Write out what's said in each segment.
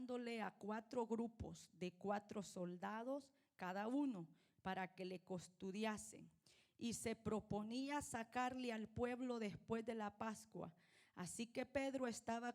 mandándole a 4 grupos de 4 soldados cada uno para que le custodiasen. Y se proponía sacarle al pueblo después de la Pascua. Así que Pedro estaba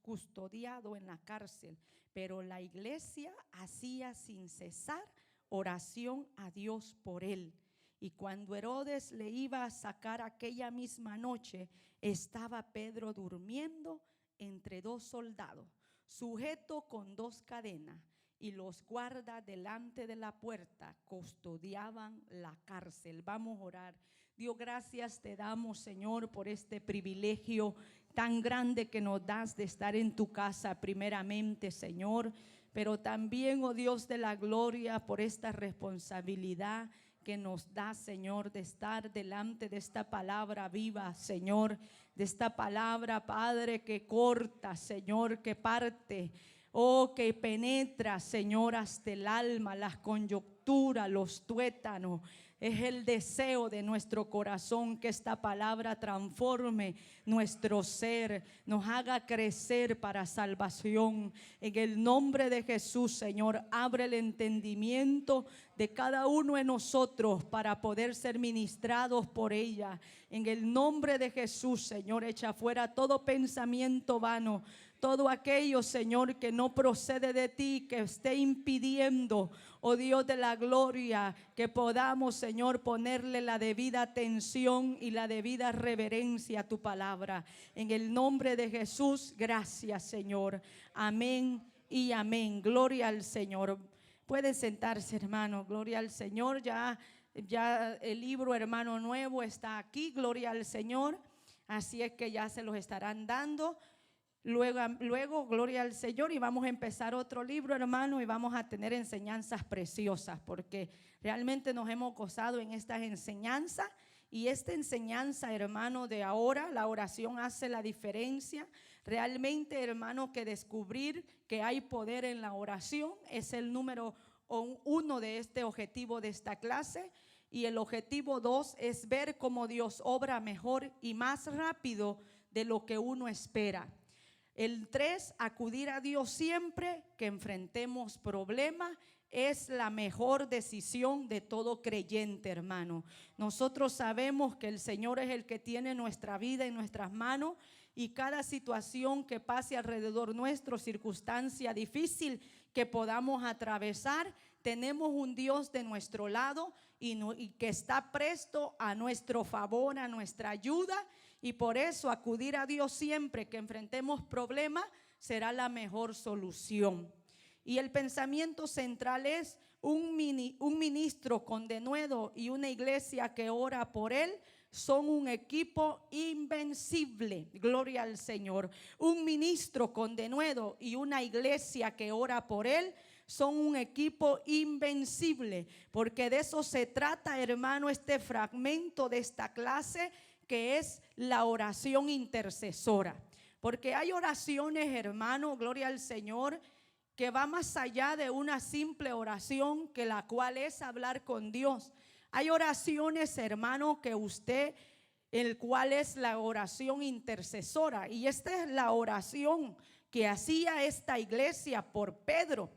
custodiado en la cárcel, pero la iglesia hacía sin cesar oración a Dios por él. Y cuando Herodes le iba a sacar aquella misma noche, estaba Pedro durmiendo entre 2 soldados, sujeto con 2 cadenas, y los guardas delante de la puerta custodiaban la cárcel. Vamos a orar. Dios, gracias te damos, Señor, por este privilegio tan grande que nos das de estar en tu casa primeramente, Señor, pero también, oh Dios de la gloria, por esta responsabilidad que nos da, Señor, de estar delante de esta palabra viva, Señor, de esta palabra, Padre, que corta, Señor, que parte, oh, que penetra, Señor, hasta el alma, las conyunturas, los tuétanos. Es el deseo de nuestro corazón que esta palabra transforme nuestro ser, nos haga crecer para salvación. En el nombre de Jesús, Señor, abre el entendimiento de cada uno de nosotros para poder ser ministrados por ella. En el nombre de Jesús, Señor, echa fuera todo pensamiento vano, todo aquello, Señor, que no procede de ti, que esté impidiendo, oh Dios de la gloria, que podamos, Señor, ponerle la debida atención y la debida reverencia a tu palabra. En el nombre de Jesús, gracias, Señor. Amén y amén. Gloria al Señor. Pueden sentarse, hermano. Gloria al Señor. Ya el libro, hermano nuevo, está aquí. Gloria al Señor. Así es que ya se los estarán dando. Luego, gloria al Señor, y vamos a empezar otro libro, hermano, y vamos a tener enseñanzas preciosas, porque realmente nos hemos gozado en estas enseñanzas. Y esta enseñanza, hermano, de ahora, la oración hace la diferencia. Realmente, hermano, que descubrir que hay poder en la oración es el número 1 de este objetivo de esta clase. Y el objetivo 2 es ver cómo Dios obra mejor y más rápido de lo que uno espera. El 3, acudir a Dios siempre que enfrentemos problemas. Es la mejor decisión de todo creyente, hermano. Nosotros sabemos que el Señor es el que tiene nuestra vida en nuestras manos, y cada situación que pase alrededor nuestro, circunstancia difícil que podamos atravesar, tenemos un Dios de nuestro lado y que está presto a nuestro favor, a nuestra ayuda. Y por eso acudir a Dios siempre que enfrentemos problemas será la mejor solución. Y el pensamiento central es un ministro con denuedo y una iglesia que ora por él son un equipo invencible. Gloria al Señor. Un ministro con denuedo y una iglesia que ora por él son un equipo invencible, porque de eso se trata, hermano, este fragmento de esta clase, que es la oración intercesora. Porque hay oraciones, hermano, gloria al Señor, que va más allá de una simple oración, que la cual es hablar con Dios. Hay oraciones, hermano, que el cual es la oración intercesora. Y esta es la oración que hacía esta iglesia por Pedro.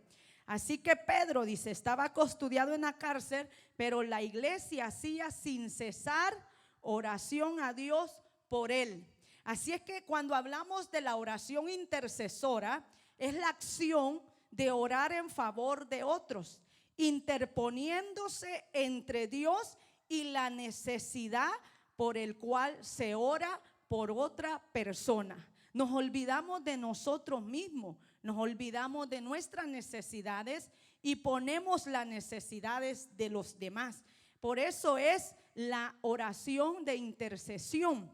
Así que Pedro, dice, estaba custodiado en la cárcel, pero la iglesia hacía sin cesar oración a Dios por él. Así es que cuando hablamos de la oración intercesora, es la acción de orar en favor de otros, interponiéndose entre Dios y la necesidad por el cual se ora por otra persona. Nos olvidamos de nosotros mismos, nos olvidamos de nuestras necesidades y ponemos las necesidades de los demás. Por eso es la oración de intercesión.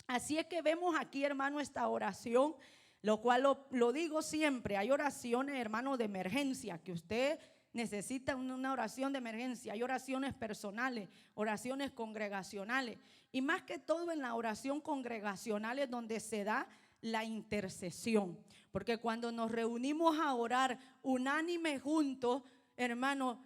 Así es que vemos aquí, hermano, esta oración, lo cual lo digo siempre. Hay oraciones, hermano, de emergencia, que usted necesita una oración de emergencia. Hay oraciones personales, oraciones congregacionales, y más que todo en la oración congregacional es donde se da la intercesión. Porque cuando nos reunimos a orar unánime juntos, hermano,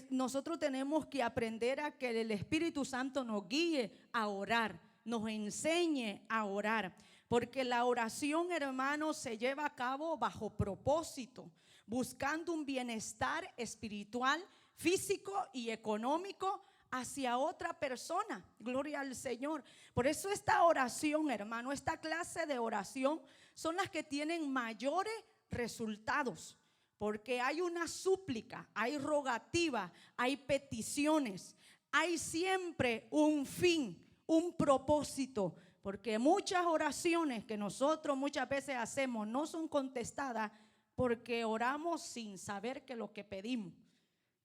nosotros tenemos que aprender a que el Espíritu Santo nos guíe a orar, nos enseñe a orar. porque la oración, hermano, se lleva a cabo bajo propósito, buscando un bienestar espiritual, físico y económico hacia otra persona. Gloria al Señor. Por eso esta oración, hermano, esta clase de oración son las que tienen mayores resultados, porque hay una súplica, hay rogativa, hay peticiones, hay siempre un fin, un propósito, porque muchas oraciones que nosotros muchas veces hacemos no son contestadas porque oramos sin saber que lo que pedimos.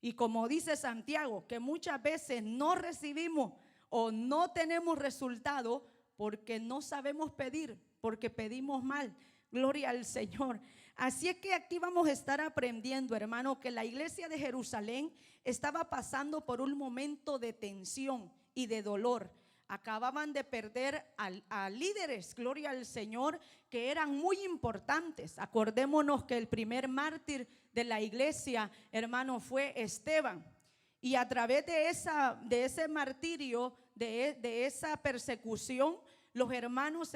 Y como dice Santiago, que muchas veces no recibimos o no tenemos resultado porque no sabemos pedir, porque pedimos mal. Gloria al Señor. Así es que aquí vamos a estar aprendiendo, hermano, que la iglesia de Jerusalén estaba pasando por un momento de tensión y de dolor. Acababan de perder a líderes, gloria al Señor, que eran muy importantes. Acordémonos que el primer mártir de la iglesia, hermano, fue Esteban. Y a través de ese martirio, de esa persecución, los hermanos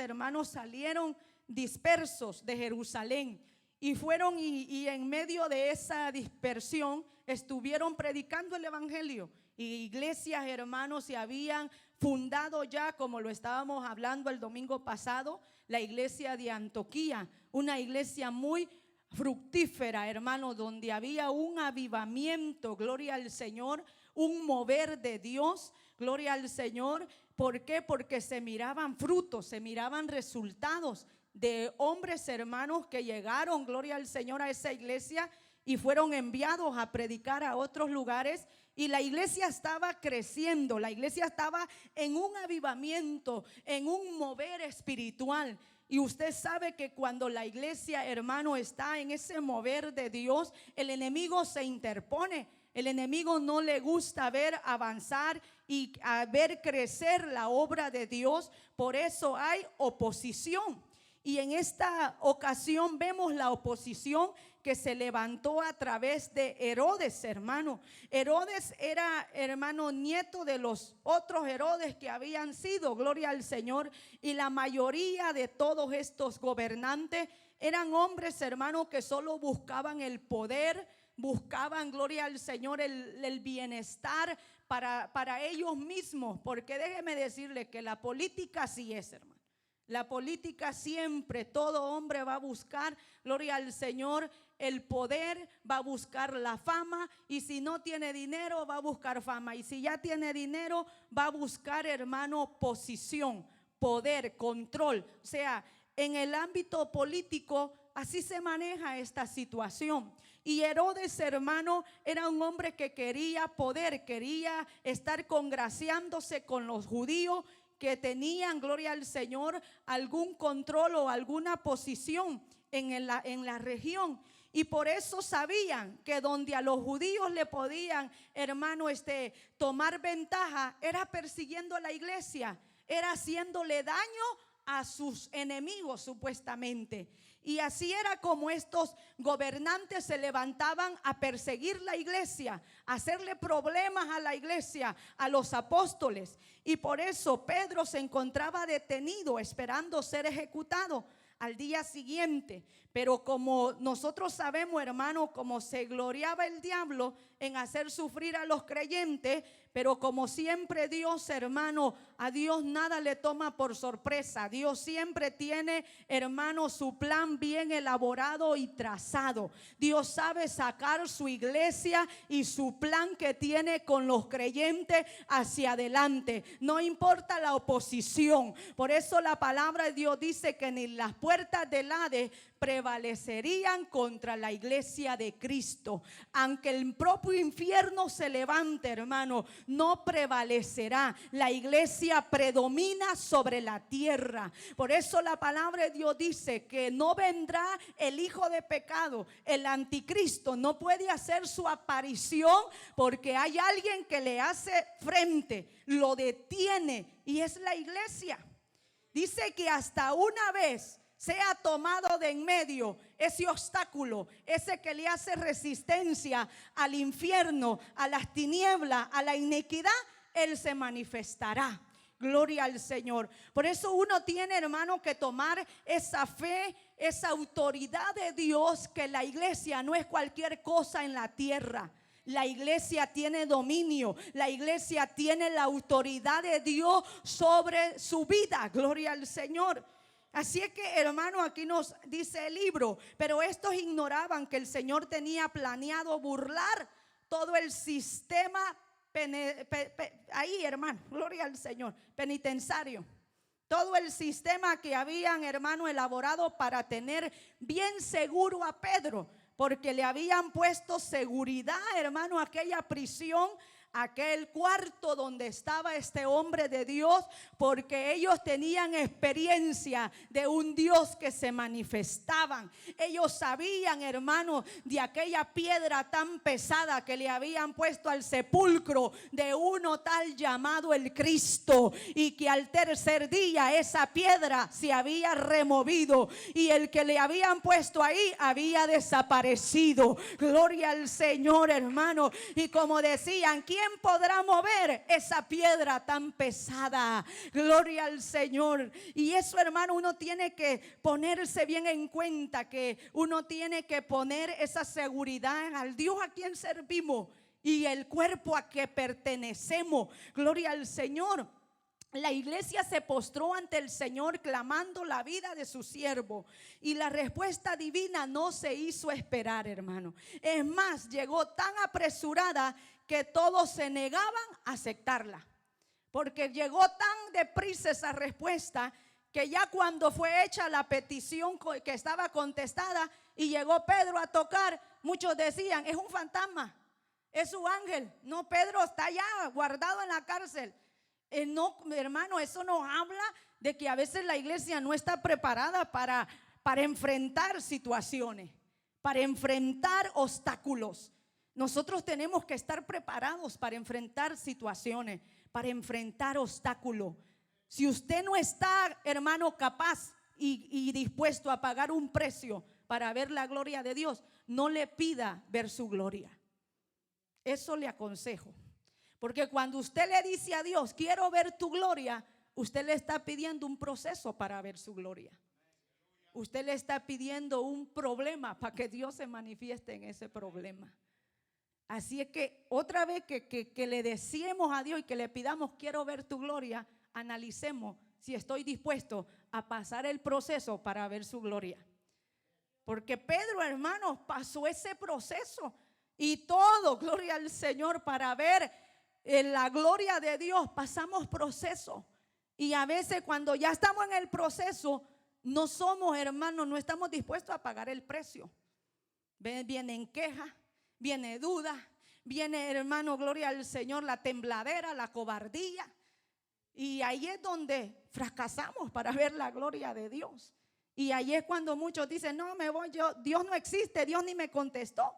salieron dispersos de Jerusalén y fueron y en medio de esa dispersión estuvieron predicando el evangelio. Y iglesias, hermanos, se habían fundado ya, como lo estábamos hablando el domingo pasado, la iglesia de Antioquía, una iglesia muy fructífera, hermano, donde había un avivamiento, gloria al Señor, un mover de Dios, gloria al Señor. ¿Por qué? Porque se miraban frutos, se miraban resultados de hombres, hermanos, que llegaron, gloria al Señor, a esa iglesia y fueron enviados a predicar a otros lugares. Y la iglesia estaba creciendo, la iglesia estaba en un avivamiento, en un mover espiritual. Y usted sabe que cuando la iglesia, hermano, está en ese mover de Dios, el enemigo se interpone. El enemigo no le gusta ver avanzar y a ver crecer la obra de Dios. Por eso hay oposición. Y en esta ocasión vemos la oposición que se levantó a través de Herodes, hermano. Herodes era, hermano, nieto de los otros Herodes que habían sido, gloria al Señor. Y la mayoría de todos estos gobernantes eran hombres, hermano, que solo buscaban el poder, buscaban, gloria al Señor, el bienestar para ellos mismos. Porque déjeme decirle que la política así es, hermano. La política siempre, todo hombre va a buscar, gloria al Señor, el poder, va a buscar la fama, y si no tiene dinero va a buscar fama, y si ya tiene dinero va a buscar, hermano, posición, poder, control. O sea, en el ámbito político así se maneja esta situación. Y Herodes, hermano, era un hombre que quería poder, quería estar congraciándose con los judíos que tenían, gloria al Señor, algún control o alguna posición en la región. Y por eso sabían que donde a los judíos le podían, hermano, tomar ventaja, era persiguiendo a la iglesia, era haciéndole daño a sus enemigos supuestamente. Y así era como estos gobernantes se levantaban a perseguir la iglesia, a hacerle problemas a la iglesia, a los apóstoles. Y por eso Pedro se encontraba detenido esperando ser ejecutado al día siguiente. Pero como nosotros sabemos, hermano, como se gloriaba el diablo en hacer sufrir a los creyentes, pero como siempre Dios, hermano, a Dios nada le toma por sorpresa. Dios siempre tiene, hermano, su plan bien elaborado y trazado. Dios sabe sacar su iglesia y su plan que tiene con los creyentes hacia adelante. No importa la oposición. Por eso la palabra de Dios dice que ni las puertas del Hades prevalecerían contra la iglesia de Cristo. Aunque el propio infierno se levante, hermano, no prevalecerá. La iglesia predomina sobre la tierra. Por eso la palabra de Dios dice que no vendrá el hijo de pecado. El anticristo no puede hacer su aparición porque hay alguien que le hace frente, lo detiene, y es la iglesia. Dice que hasta una vez sea tomado de en medio ese obstáculo, ese que le hace resistencia al infierno, a las tinieblas, a la iniquidad, él se manifestará. Gloria al Señor. Por eso uno tiene, hermano, que tomar esa fe, esa autoridad de Dios, que la iglesia no es cualquier cosa en la tierra. La iglesia tiene dominio, la iglesia tiene la autoridad de Dios sobre su vida. Gloria al Señor. Así es que, hermano, aquí nos dice el libro, pero estos ignoraban que el Señor tenía planeado burlar todo el sistema ahí, hermano, gloria al Señor, penitenciario. Todo el sistema que habían, hermano, elaborado para tener bien seguro a Pedro, porque le habían puesto seguridad, hermano, a aquella prisión, aquel cuarto donde estaba este hombre de Dios, porque ellos tenían experiencia de un Dios que se manifestaban. Ellos sabían, hermano, de aquella piedra tan pesada que le habían puesto al sepulcro de uno tal llamado el Cristo, y que al tercer día esa piedra se había removido y el que le habían puesto ahí había desaparecido. Gloria al Señor, hermano. Y como decían, ¿quién podrá mover esa piedra tan pesada? Gloria al Señor. Y eso, hermano, uno tiene que ponerse bien en cuenta, que uno tiene que poner esa seguridad al Dios a quien servimos y el cuerpo a que pertenecemos. Gloria al Señor. La iglesia se postró ante el Señor clamando la vida de su siervo, y la respuesta divina no se hizo esperar, hermano. Es más, llegó tan apresurada que todos se negaban a aceptarla, porque llegó tan deprisa esa respuesta que ya cuando fue hecha la petición que estaba contestada y llegó Pedro a tocar, muchos decían, es un fantasma, es su ángel. No, Pedro está ya guardado en la cárcel. No, hermano, eso nos habla de que a veces la iglesia no está preparada para enfrentar situaciones, para enfrentar obstáculos. Nosotros tenemos que estar preparados para enfrentar situaciones, para enfrentar obstáculos. Si usted no está, hermano, capaz y dispuesto a pagar un precio para ver la gloria de Dios, no le pida ver su gloria. Eso le aconsejo. Porque cuando usted le dice a Dios, quiero ver tu gloria, usted le está pidiendo un proceso para ver su gloria. Usted le está pidiendo un problema para que Dios se manifieste en ese problema. Así es que otra vez que le decimos a Dios y que le pidamos, quiero ver tu gloria, analicemos si estoy dispuesto a pasar el proceso para ver su gloria. Porque Pedro, hermanos, pasó ese proceso y todo, gloria al Señor, para ver la gloria de Dios. Pasamos proceso, y a veces cuando ya estamos en el proceso no somos, hermanos, no estamos dispuestos a pagar el precio. Vienen quejas, viene duda, viene, hermano, gloria al Señor, la tembladera, la cobardía, y ahí es donde fracasamos para ver la gloria de Dios. Y ahí es cuando muchos dicen, no, me voy yo, Dios no existe, Dios ni me contestó.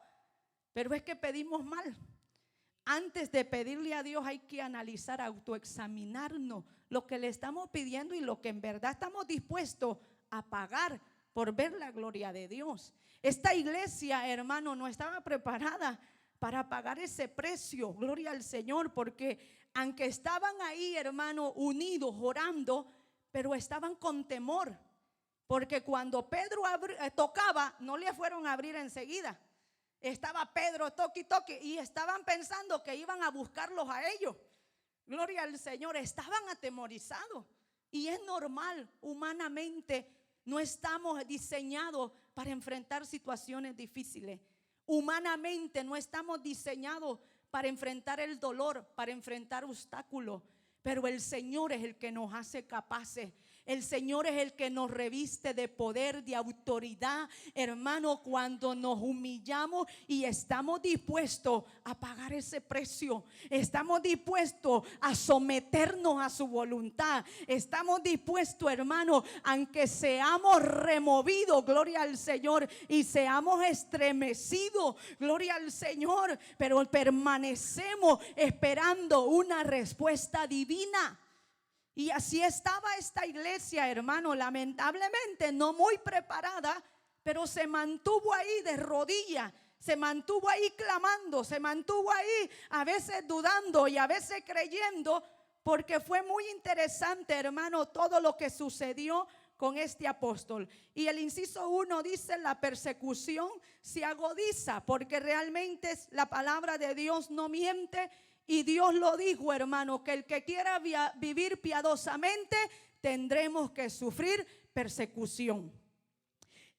Pero es que pedimos mal. Antes de pedirle a Dios hay que analizar, autoexaminarnos lo que le estamos pidiendo y lo que en verdad estamos dispuestos a pagar por ver la gloria de Dios. Esta iglesia, hermano, no estaba preparada para pagar ese precio, gloria al Señor, porque aunque estaban ahí, hermano, unidos, orando, pero estaban con temor, porque cuando Pedro tocaba, no le fueron a abrir enseguida. Estaba Pedro toque y toque, y estaban pensando que iban a buscarlos a ellos. Gloria al Señor, estaban atemorizados. Y es normal, humanamente no estamos diseñados para enfrentar situaciones difíciles. Humanamente no estamos diseñados para enfrentar el dolor, para enfrentar obstáculos. Pero el Señor es el que nos hace capaces. El Señor es el que nos reviste de poder, de autoridad, hermano, cuando nos humillamos y estamos dispuestos a pagar ese precio. Estamos dispuestos a someternos a su voluntad. Estamos dispuestos, hermano, aunque seamos removidos, gloria al Señor, y seamos estremecidos, gloria al Señor, pero permanecemos esperando una respuesta divina. Y así estaba esta iglesia, hermano, lamentablemente no muy preparada, pero se mantuvo ahí de rodillas, se mantuvo ahí clamando, se mantuvo ahí a veces dudando y a veces creyendo, porque fue muy interesante, hermano, todo lo que sucedió con este apóstol. Y el inciso 1 dice: la persecución se agudiza, porque realmente la palabra de Dios no miente. Y Dios lo dijo, hermano, que el que quiera vivir piadosamente tendremos que sufrir persecución.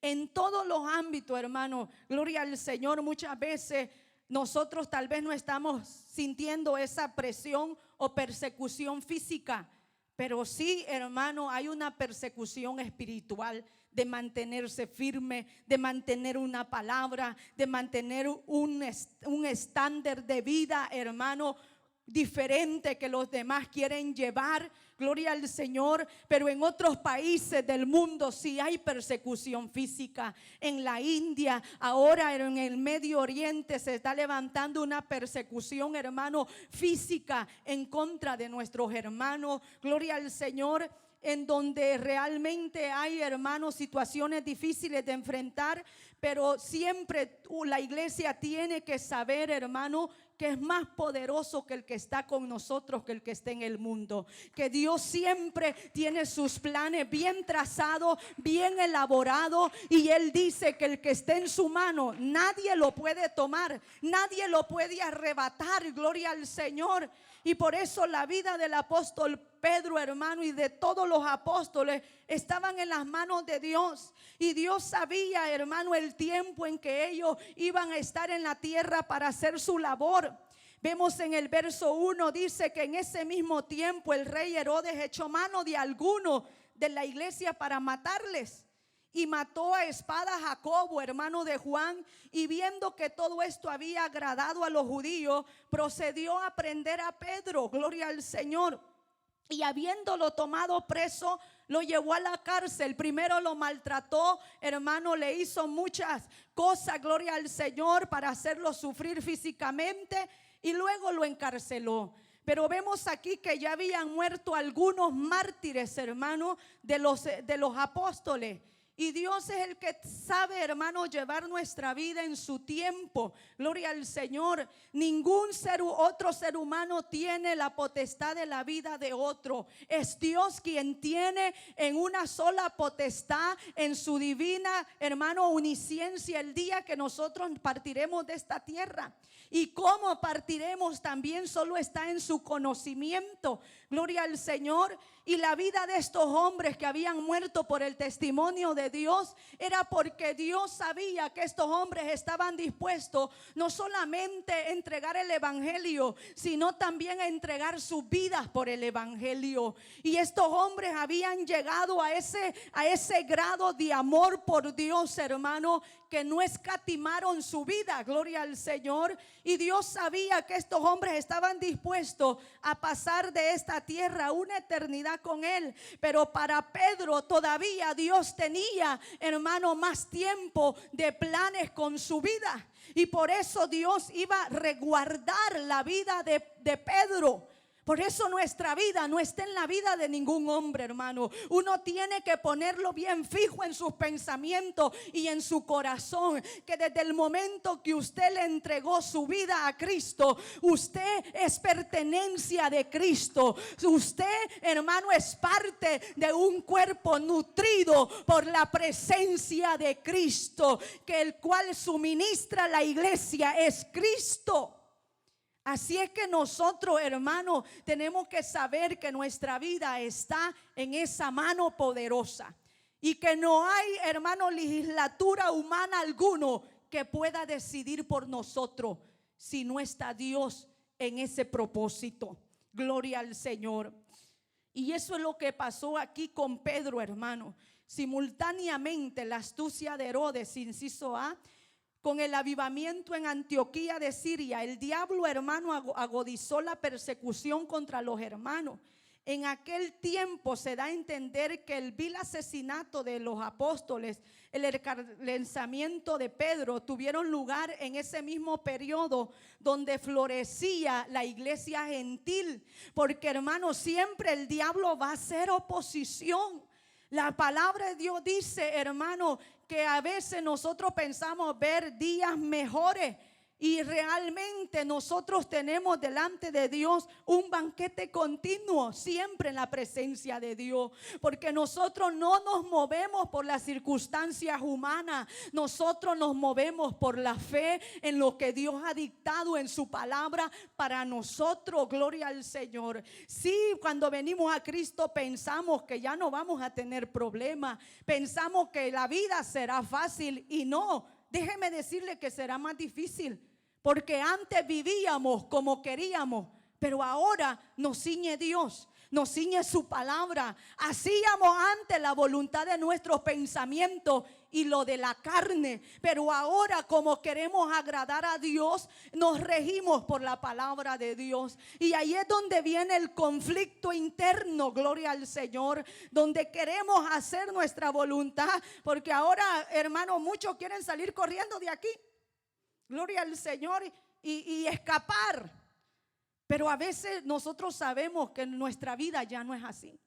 En todos los ámbitos, hermano, gloria al Señor. Muchas veces nosotros tal vez no estamos sintiendo esa presión o persecución física, pero sí, hermano, hay una persecución espiritual de mantenerse firme, de mantener una palabra, de mantener un estándar de vida, hermano, diferente que los demás quieren llevar. Gloria al Señor. Pero en otros países del mundo sí hay persecución física. En la India, ahora en el Medio Oriente se está levantando una persecución, hermano, física en contra de nuestros hermanos. Gloria al Señor. En donde realmente hay, hermanos, situaciones difíciles de enfrentar, pero siempre la iglesia tiene que saber, hermano, que es más poderoso que el que está con nosotros, que el que está en el mundo. Que Dios siempre tiene sus planes bien trazados, bien elaborados, y Él dice que el que esté en su mano, nadie lo puede tomar, nadie lo puede arrebatar. Gloria al Señor. Y por eso la vida del apóstol Pedro, hermano, y de todos los apóstoles estaban en las manos de Dios. Y Dios sabía, hermano, el tiempo en que ellos iban a estar en la tierra para hacer su labor. Vemos en el verso 1, dice que en ese mismo tiempo el rey Herodes echó mano de alguno de la iglesia para matarles. Y mató a espada a Jacobo, hermano de Juan, y viendo que todo esto había agradado a los judíos, procedió a prender a Pedro, gloria al Señor. Y habiéndolo tomado preso, lo llevó a la cárcel. Primero lo maltrató, hermano, le hizo muchas cosas, gloria al Señor, para hacerlo sufrir físicamente, y luego lo encarceló. Pero vemos aquí que ya habían muerto algunos mártires, hermano, de los apóstoles. Y Dios es el que sabe, hermano, llevar nuestra vida en su tiempo. Gloria al Señor. Ningún otro ser humano tiene la potestad de la vida de otro. Es Dios quien tiene en una sola potestad, en su divina, hermano, omnisciencia, el día que nosotros partiremos de esta tierra. Y cómo partiremos también solo está en su conocimiento. Gloria al Señor. Y la vida de estos hombres que habían muerto por el testimonio de Dios era porque Dios sabía que estos hombres estaban dispuestos no solamente a entregar el evangelio, sino también a entregar sus vidas por el evangelio. Y estos hombres habían llegado a ese grado de amor por Dios, hermano, que no escatimaron su vida. Gloria al Señor. Y Dios sabía que estos hombres estaban dispuestos a pasar de esta tierra una eternidad con Él. Pero para Pedro todavía Dios tenía, hermano, más tiempo de planes con su vida. Y por eso Dios iba a resguardar la vida de Pedro. Por eso nuestra vida no está en la vida de ningún hombre, hermano. Uno tiene que ponerlo bien fijo en sus pensamientos y en su corazón, que desde el momento que usted le entregó su vida a Cristo, usted es pertenencia de Cristo. Usted, hermano, es parte de un cuerpo nutrido por la presencia de Cristo, que el cual suministra la iglesia es Cristo. Así es que nosotros, hermanos, tenemos que saber que nuestra vida está en esa mano poderosa y que no hay, hermano, legislatura humana alguno que pueda decidir por nosotros si no está Dios en ese propósito. Gloria al Señor. Y eso es lo que pasó aquí con Pedro, hermano. Simultáneamente la astucia de Herodes, inciso A, con el avivamiento en Antioquía de Siria, el diablo, hermano, agudizó la persecución contra los hermanos. En aquel tiempo se da a entender que el vil asesinato de los apóstoles, el encarcelamiento de Pedro, tuvieron lugar en ese mismo periodo donde florecía la iglesia gentil. Porque, hermano, siempre el diablo va a hacer oposición. La palabra de Dios dice, hermano, que a veces nosotros pensamos ver días mejores, Y realmente nosotros tenemos delante de Dios un banquete continuo, siempre en la presencia de Dios. Porque nosotros no nos movemos por las circunstancias humanas. Nosotros nos movemos por la fe en lo que Dios ha dictado en su palabra para nosotros. Gloria al Señor. Sí, cuando venimos a Cristo pensamos que ya no vamos a tener problemas. Pensamos que la vida será fácil y no. Déjeme decirle que será más difícil, porque antes vivíamos como queríamos, pero ahora nos ciñe Dios, nos ciñe su palabra. Hacíamos antes la voluntad de nuestros pensamientos y lo de la carne, pero ahora, como queremos agradar a Dios, nos regimos por la palabra de Dios. Y ahí es donde viene el conflicto interno, gloria al Señor, donde queremos hacer nuestra voluntad, porque ahora, hermanos, muchos quieren salir corriendo de aquí, gloria al Señor, y escapar. Pero a veces nosotros sabemos que nuestra vida ya no es así.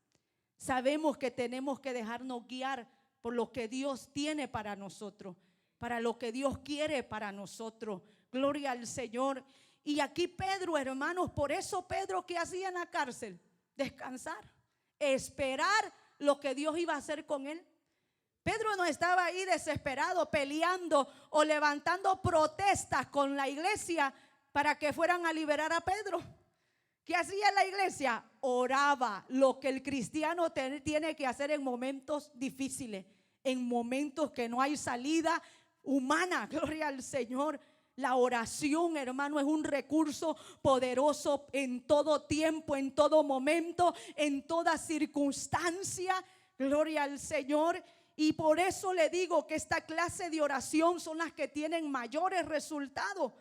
Sabemos que tenemos que dejarnos guiar por lo que Dios tiene para nosotros, para lo que Dios quiere para nosotros. Gloria al Señor. Y aquí Pedro, hermanos, por eso Pedro, ¿qué hacía en la cárcel? Descansar, esperar lo que Dios iba a hacer con él. Pedro no estaba ahí desesperado, peleando o levantando protestas con la iglesia para que fueran a liberar a Pedro. ¿Qué hacía la iglesia? Oraba, lo que el cristiano tiene que hacer en momentos difíciles, en momentos que no hay salida humana. Gloria al Señor. La oración, hermano, es un recurso poderoso en todo tiempo, en todo momento, en toda circunstancia. Gloria al Señor. Y por eso le digo que esta clase de oración son las que tienen mayores resultados.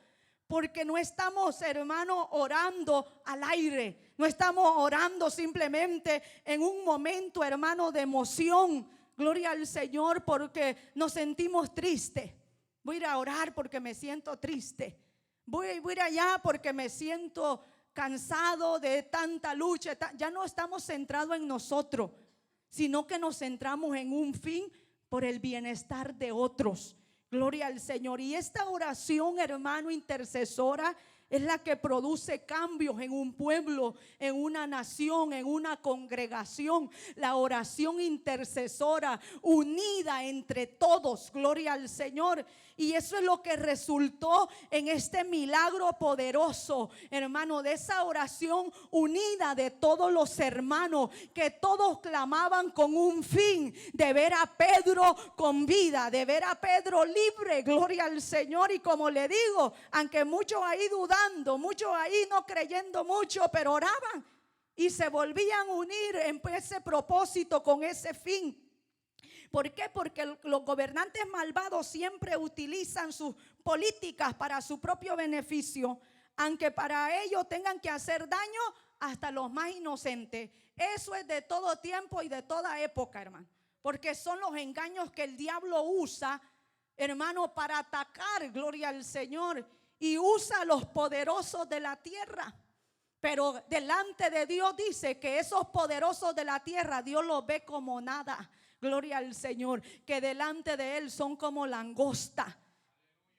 Porque no estamos, hermano, orando al aire. No estamos orando simplemente en un momento, hermano, de emoción. Gloria al Señor, porque nos sentimos tristes. Voy a ir a orar porque me siento triste. Voy a ir allá porque me siento cansado de tanta lucha. Ya no estamos centrados en nosotros, sino que nos centramos en un fin por el bienestar de otros. Gloria al Señor. Y esta oración, hermano, intercesora, es la que produce cambios en un pueblo, en una nación, en una congregación. La oración intercesora unida entre todos, gloria al Señor. Y eso es lo que resultó en este milagro poderoso, hermano, de esa oración unida de todos los hermanos, que todos clamaban con un fin: de ver a Pedro con vida, de ver a Pedro libre, gloria al Señor. Y como le digo, aunque muchos ahí dudando, muchos ahí no creyendo mucho, pero oraban y se volvían a unir en ese propósito, con ese fin. ¿Por qué? Porque los gobernantes malvados siempre utilizan sus políticas para su propio beneficio, aunque para ello tengan que hacer daño hasta los más inocentes. Eso es de todo tiempo y de toda época, hermano, porque son los engaños que el diablo usa, hermano, para atacar, gloria al Señor, y usa a los poderosos de la tierra. Pero delante de Dios dice que esos poderosos de la tierra Dios los ve como nada. Gloria al Señor, que delante de Él son como langosta.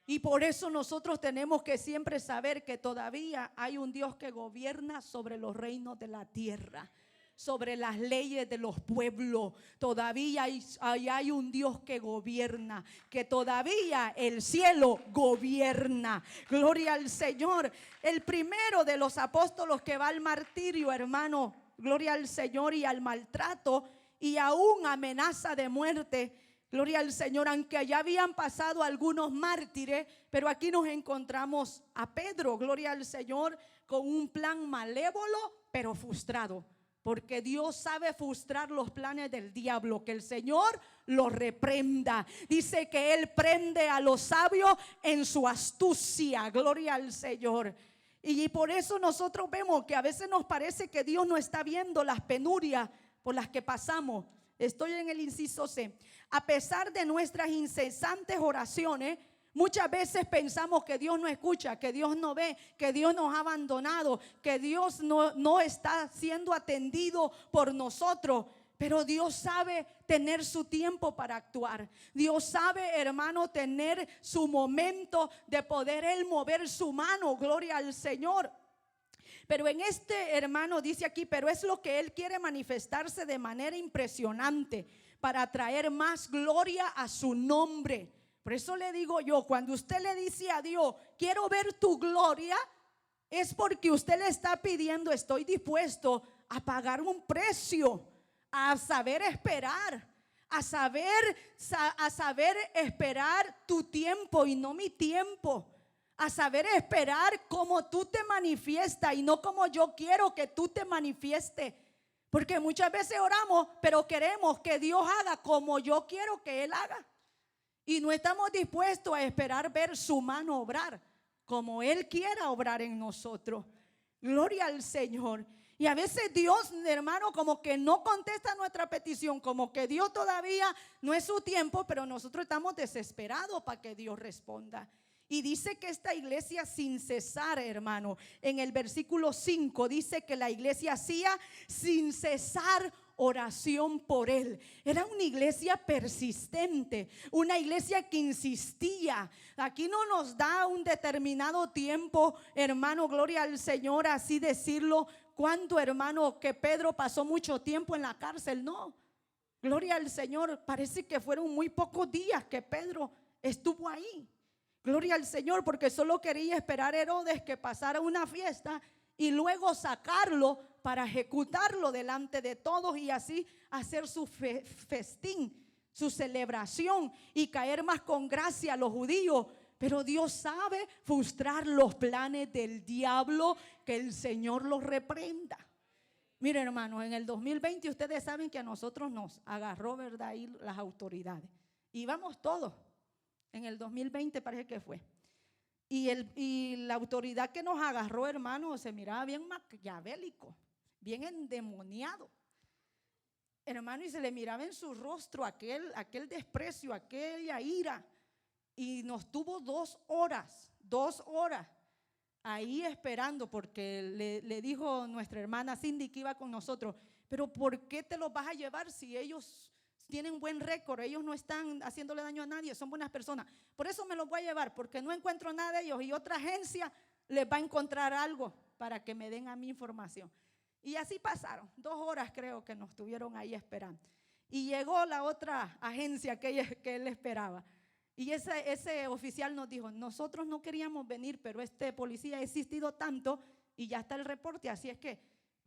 Y por eso nosotros tenemos que siempre saber que todavía hay un Dios que gobierna sobre los reinos de la tierra, sobre las leyes de los pueblos. Todavía hay un Dios que gobierna, que todavía el cielo gobierna. Gloria al Señor. El primero de los apóstoles que va al martirio, hermano, gloria al Señor, y al maltrato y aún amenaza de muerte, gloria al Señor, aunque ya habían pasado algunos mártires, pero aquí nos encontramos a Pedro, gloria al Señor, con un plan malévolo pero frustrado, porque Dios sabe frustrar los planes del diablo. Que el Señor lo reprenda. Dice que Él prende a los sabios en su astucia, gloria al Señor. Y por eso nosotros vemos que a veces nos parece que Dios no está viendo las penurias por las que pasamos. Estoy en el inciso C. A pesar de nuestras incesantes oraciones, muchas veces pensamos que Dios no escucha, que Dios no ve, que Dios nos ha abandonado, que Dios no está siendo atendido por nosotros. Pero Dios sabe tener su tiempo para actuar. Dios sabe, hermano, tener su momento de poder Él mover su mano. Gloria al Señor. Pero en este, hermano, dice aquí, pero es lo que Él quiere manifestarse de manera impresionante para traer más gloria a su nombre. Por eso le digo yo, cuando usted le dice a Dios, quiero ver tu gloria, es porque usted le está pidiendo, estoy dispuesto a pagar un precio, a saber esperar, a saber esperar tu tiempo y no mi tiempo, a saber esperar como tú te manifiestas y no como yo quiero que tú te manifiestes. Porque muchas veces oramos, pero queremos que Dios haga como yo quiero que Él haga. Y no estamos dispuestos a esperar ver su mano obrar como Él quiera obrar en nosotros. Gloria al Señor. Y a veces Dios, hermano, como que no contesta nuestra petición, como que Dios todavía no es su tiempo, pero nosotros estamos desesperados para que Dios responda. Y dice que esta iglesia sin cesar, hermano, en el versículo 5 dice que la iglesia hacía sin cesar oración por Él. Era una iglesia persistente, una iglesia que insistía. Aquí no nos da un determinado tiempo, hermano, gloria al Señor, así decirlo. ¿Cuánto, hermano, que Pedro pasó mucho tiempo en la cárcel? No, gloria al Señor, parece que fueron muy pocos días que Pedro estuvo ahí. Gloria al Señor, porque solo quería esperar a Herodes que pasara una fiesta y luego sacarlo para ejecutarlo delante de todos y así hacer su festín, su celebración y caer más con gracia a los judíos. Pero Dios sabe frustrar los planes del diablo, que el Señor los reprenda. Miren, hermanos, en el 2020 ustedes saben que a nosotros nos agarró, ¿verdad? Ahí las autoridades. Íbamos todos. En el 2020 parece que fue. Y la autoridad que nos agarró, hermano, se miraba bien maquiavélico, bien endemoniado. Hermano, y se le miraba en su rostro aquel desprecio, aquella ira. Y nos tuvo 2 horas ahí esperando, porque le dijo nuestra hermana Cindy que iba con nosotros, pero ¿por qué te los vas a llevar si ellos tienen buen récord, ellos no están haciéndole daño a nadie, son buenas personas? Por eso me los voy a llevar, porque no encuentro nada de ellos y otra agencia les va a encontrar algo para que me den a mí información. Y así pasaron 2 horas, creo que nos tuvieron ahí esperando. Y llegó la otra agencia que él esperaba. Y ese oficial nos dijo, nosotros no queríamos venir, pero este policía ha existido tanto y ya está el reporte, así es que,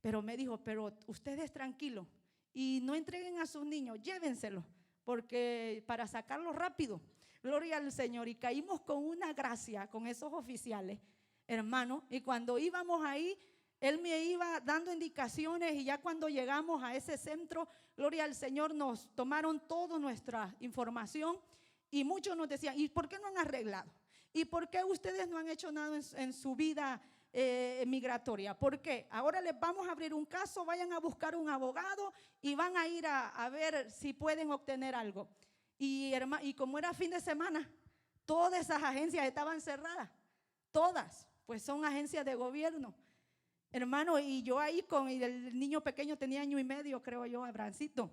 pero me dijo, pero ustedes tranquilos y no entreguen a sus niños, llévenselos, porque para sacarlos rápido. Gloria al Señor. Y caímos con una gracia con esos oficiales, hermano, y cuando íbamos ahí, él me iba dando indicaciones y ya cuando llegamos a ese centro, gloria al Señor, nos tomaron toda nuestra información. Y muchos nos decían, ¿y por qué no han arreglado? ¿Y por qué ustedes no han hecho nada en su vida migratoria? ¿Por qué? Ahora les vamos a abrir un caso, vayan a buscar un abogado y van a ir a ver si pueden obtener algo. Y como era fin de semana, todas esas agencias estaban cerradas, todas, pues son agencias de gobierno. Hermano, y yo ahí con el niño pequeño, tenía 1 año y medio, creo yo, Abrancito.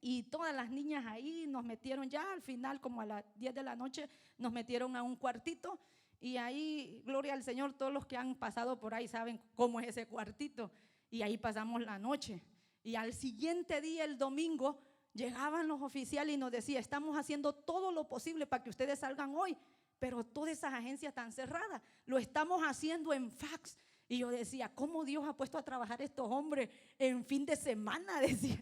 Y todas las niñas ahí nos metieron ya al final, como a las 10 de la noche, nos metieron a un cuartito. Y ahí, gloria al Señor, todos los que han pasado por ahí saben cómo es ese cuartito. Y ahí pasamos la noche. Y al siguiente día, el domingo, llegaban los oficiales y nos decían, estamos haciendo todo lo posible para que ustedes salgan hoy, pero todas esas agencias están cerradas. Lo estamos haciendo en fax. Y yo decía, ¿cómo Dios ha puesto a trabajar a estos hombres en fin de semana? Decía.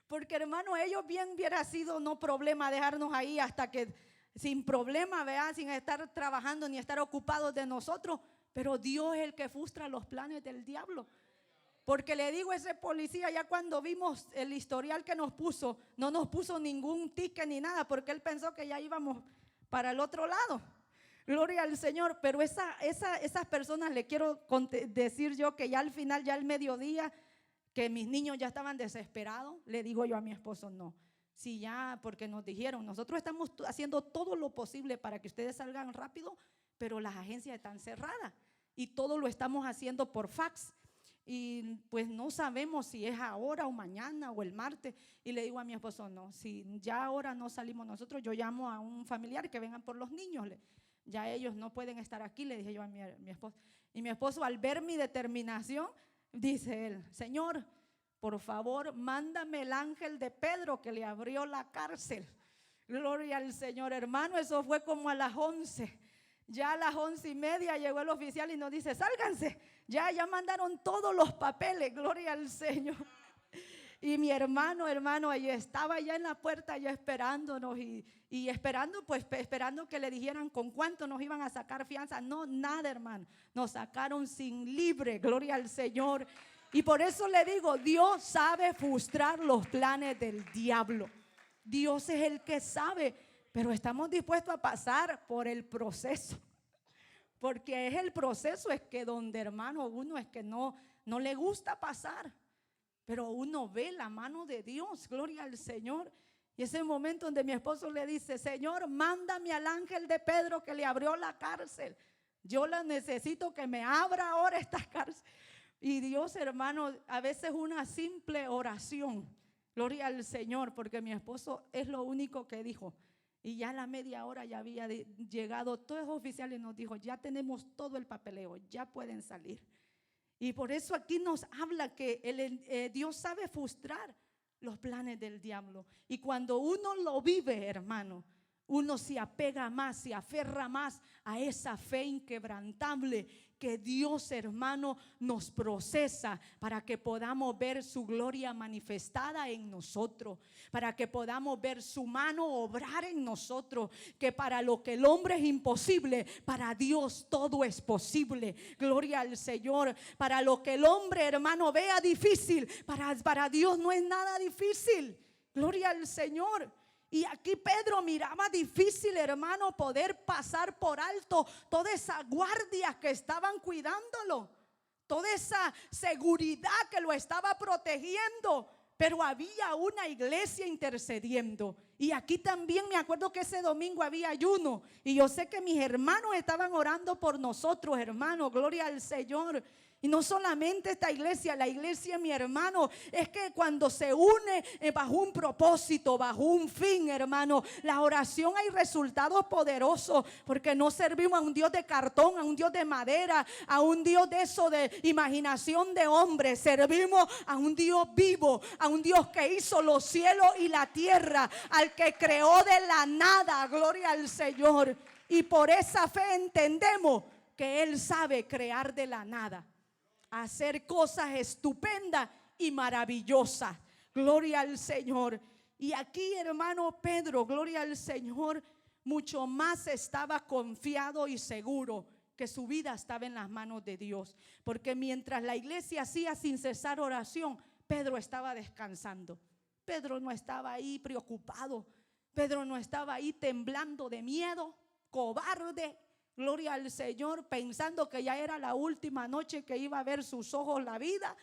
Porque, hermano, ellos bien hubiera sido no problema dejarnos ahí hasta que, sin problema, ¿verdad? Sin estar trabajando ni estar ocupados de nosotros. Pero Dios es el que frustra los planes del diablo. Porque le digo a ese policía, ya cuando vimos el historial que nos puso, no nos puso ningún ticket ni nada, porque él pensó que ya íbamos para el otro lado. Gloria al Señor. Pero esas personas, le quiero decir yo que ya al final, ya al mediodía, que mis niños ya estaban desesperados, le digo yo a mi esposo, no, si ya, porque nos dijeron, nosotros estamos haciendo todo lo posible para que ustedes salgan rápido, pero las agencias están cerradas y todo lo estamos haciendo por fax. y pues no sabemos si es ahora o mañana o el martes. Y le digo a mi esposo, no, si ya ahora no salimos nosotros, yo llamo a un familiar que vengan por los niños. Ya ellos no pueden estar aquí, le dije yo a mi esposo. Y mi esposo, al ver mi determinación, dice él, Señor, por favor, mándame el ángel de Pedro que le abrió la cárcel. Gloria al Señor, hermano. Eso fue como a las 11. Ya a las 11:30 llegó el oficial y nos dice, sálganse, ya mandaron todos los papeles, gloria al Señor. Y mi hermano, ahí estaba ya en la puerta ya esperándonos y esperando, pues esperando que le dijeran con cuánto nos iban a sacar fianza. No, nada, hermano, nos sacaron sin libre, gloria al Señor. Y por eso le digo, Dios sabe frustrar los planes del diablo. Dios es el que sabe, pero estamos dispuestos a pasar por el proceso. Porque es el proceso, es que donde, hermano, uno es que no le gusta pasar, pero uno ve la mano de Dios, gloria al Señor. Y ese momento donde mi esposo le dice, Señor, mándame al ángel de Pedro que le abrió la cárcel. Yo la necesito que me abra ahora esta cárcel. Y Dios, hermano, a veces una simple oración, gloria al Señor, porque mi esposo es lo único que dijo. Y ya a la media hora ya había llegado todos los oficiales y nos dijo, ya tenemos todo el papeleo, ya pueden salir. Y por eso aquí nos habla que Dios sabe frustrar los planes del diablo. Y cuando uno lo vive, hermano, uno se apega más, se aferra más a esa fe inquebrantable que Dios, hermano, nos procesa para que podamos ver su gloria manifestada en nosotros, para que podamos ver su mano obrar en nosotros, que para lo que el hombre es imposible, para Dios todo es posible. Gloria al Señor. Para lo que el hombre, hermano, vea difícil, para Dios no es nada difícil. Gloria al Señor. Y aquí Pedro miraba difícil, hermano, poder pasar por alto toda esa guardia que estaban cuidándolo, toda esa seguridad que lo estaba protegiendo. Pero había una iglesia intercediendo. Y aquí también me acuerdo que ese domingo había ayuno. Y yo sé que mis hermanos estaban orando por nosotros, hermanos. Gloria al Señor. Y no solamente esta iglesia, la iglesia, mi hermano, es que cuando se une bajo un propósito, bajo un fin, hermano, la oración hay resultados poderosos, porque no servimos a un Dios de cartón, a un Dios de madera, a un Dios de eso de imaginación de hombre. Servimos a un Dios vivo, a un Dios que hizo los cielos y la tierra, al que creó de la nada, gloria al Señor. Y por esa fe entendemos que Él sabe crear de la nada, hacer cosas estupendas y maravillosas. Gloria al Señor. Y aquí, hermano Pedro, gloria al Señor, mucho más estaba confiado y seguro que su vida estaba en las manos de Dios. Porque mientras la iglesia hacía sin cesar oración, Pedro estaba descansando. Pedro no estaba ahí preocupado. Pedro no estaba ahí temblando de miedo, cobarde. Gloria al Señor, pensando que ya era la última noche que iba a ver sus ojos la vida.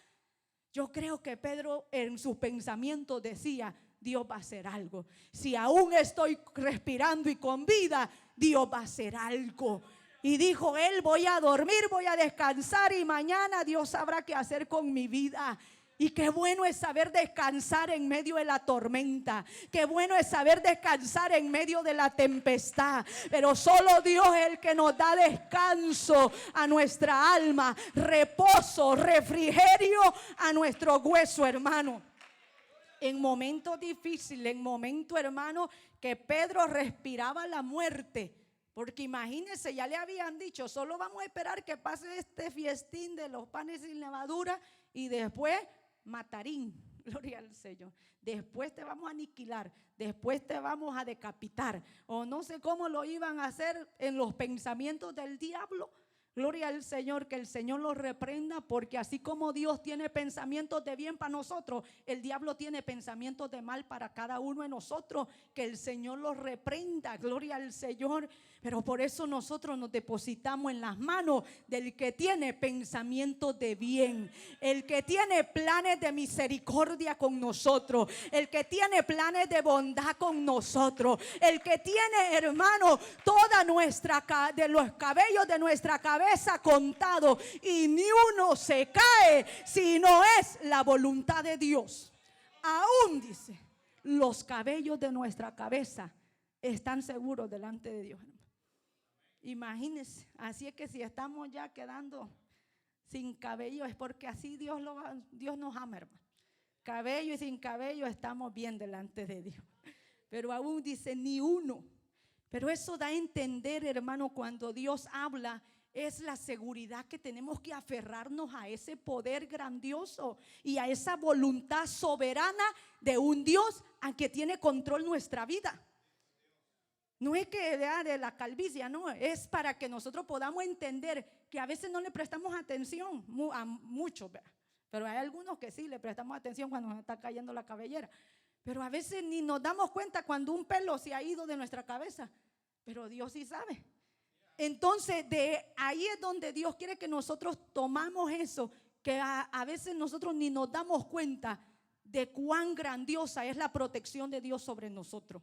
Yo creo que Pedro en sus pensamientos decía, Dios va a hacer algo. Si aún estoy respirando y con vida, Dios va a hacer algo. Y dijo él, voy a dormir, voy a descansar y mañana Dios sabrá qué hacer con mi vida. Y qué bueno es saber descansar en medio de la tormenta. Qué bueno es saber descansar en medio de la tempestad. Pero solo Dios es el que nos da descanso a nuestra alma, reposo, refrigerio a nuestro hueso, hermano. En momentos difíciles, en momentos, hermano, que Pedro respiraba la muerte. Porque imagínense, ya le habían dicho, solo vamos a esperar que pase este fiestín de los panes sin levadura y después matarín, gloria al Señor. Después te vamos a aniquilar, después te vamos a decapitar, o no sé cómo lo iban a hacer en los pensamientos del diablo. Gloria al Señor, que el Señor los reprenda, porque así como Dios tiene pensamientos de bien para nosotros, el diablo tiene pensamientos de mal para cada uno de nosotros. Que el Señor los reprenda, gloria al Señor. Pero por eso nosotros nos depositamos en las manos del que tiene pensamientos de bien, el que tiene planes de misericordia con nosotros, el que tiene planes de bondad con nosotros, el que tiene, hermano, toda de los cabellos de nuestra cabeza contados, y ni uno se cae si no es la voluntad de Dios. Aún dice, los cabellos de nuestra cabeza están seguros delante de Dios. Imagínense, así es que si estamos ya quedando sin cabello es porque así Dios nos ama, hermano. Cabello y sin cabello estamos bien delante de Dios. Pero aún dice ni uno. Pero eso da a entender, hermano, cuando Dios habla, es la seguridad que tenemos que aferrarnos a ese poder grandioso y a esa voluntad soberana de un Dios a que tiene control nuestra vida. No es que de la calvicie, no, es para que nosotros podamos entender que a veces no le prestamos atención a muchos, pero hay algunos que sí le prestamos atención cuando nos está cayendo la cabellera, pero a veces ni nos damos cuenta cuando un pelo se ha ido de nuestra cabeza, pero Dios sí sabe. Entonces de ahí es donde Dios quiere que nosotros tomamos eso, que a veces nosotros ni nos damos cuenta de cuán grandiosa es la protección de Dios sobre nosotros.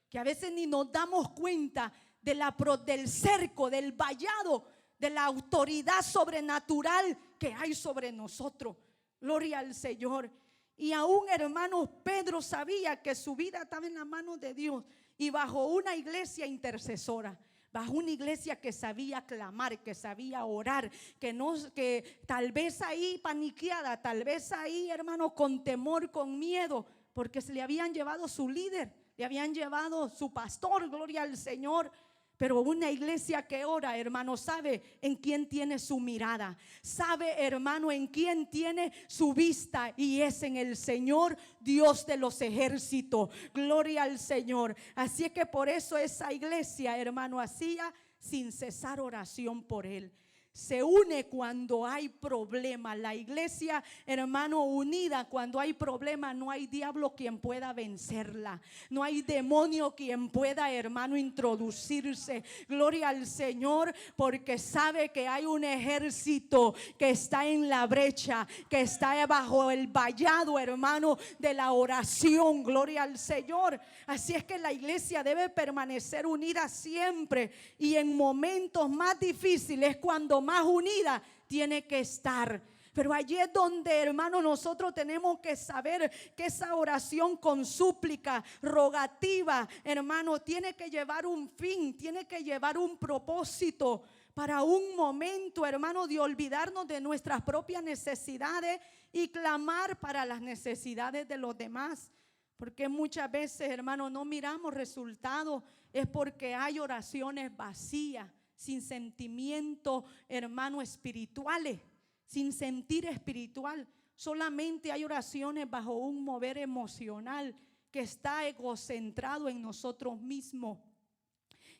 Que a veces ni nos damos cuenta del cerco, del vallado, de la autoridad sobrenatural que hay sobre nosotros. Gloria al Señor. Y aún, hermanos, Pedro sabía que su vida estaba en las manos de Dios y bajo una iglesia intercesora. Bajo una iglesia que sabía clamar, que sabía orar, que tal vez ahí paniqueada, tal vez ahí, hermano, con temor, con miedo, porque se le habían llevado su líder. Le habían llevado su pastor, gloria al Señor. Pero una iglesia que ora, hermano, sabe en quién tiene su mirada. Sabe, hermano, en quién tiene su vista. Y es en el Señor, Dios de los ejércitos. Gloria al Señor. Así es que por eso esa iglesia, hermano, hacía sin cesar oración por él. Se une cuando hay problema. La iglesia, hermano, unida cuando hay problema, no hay diablo quien pueda vencerla. No hay demonio quien pueda, hermano, introducirse. Gloria al Señor, porque sabe que hay un ejército que está en la brecha, que está bajo el vallado, hermano, de la oración. Gloria al Señor. Así es que la iglesia debe permanecer unida siempre, y en momentos más difíciles cuando más unida tiene que estar. Pero allí es donde, hermano, nosotros tenemos que saber que esa oración con súplica, rogativa, hermano, tiene que llevar un fin, tiene que llevar un propósito. Para un momento, hermano, de olvidarnos de nuestras propias necesidades y clamar para las necesidades de los demás. Porque muchas veces, hermano, no miramos resultados, es porque hay oraciones vacías, sin sentimiento, hermano, espirituales, sin sentir espiritual. Solamente hay oraciones bajo un mover emocional que está egocentrado en nosotros mismos,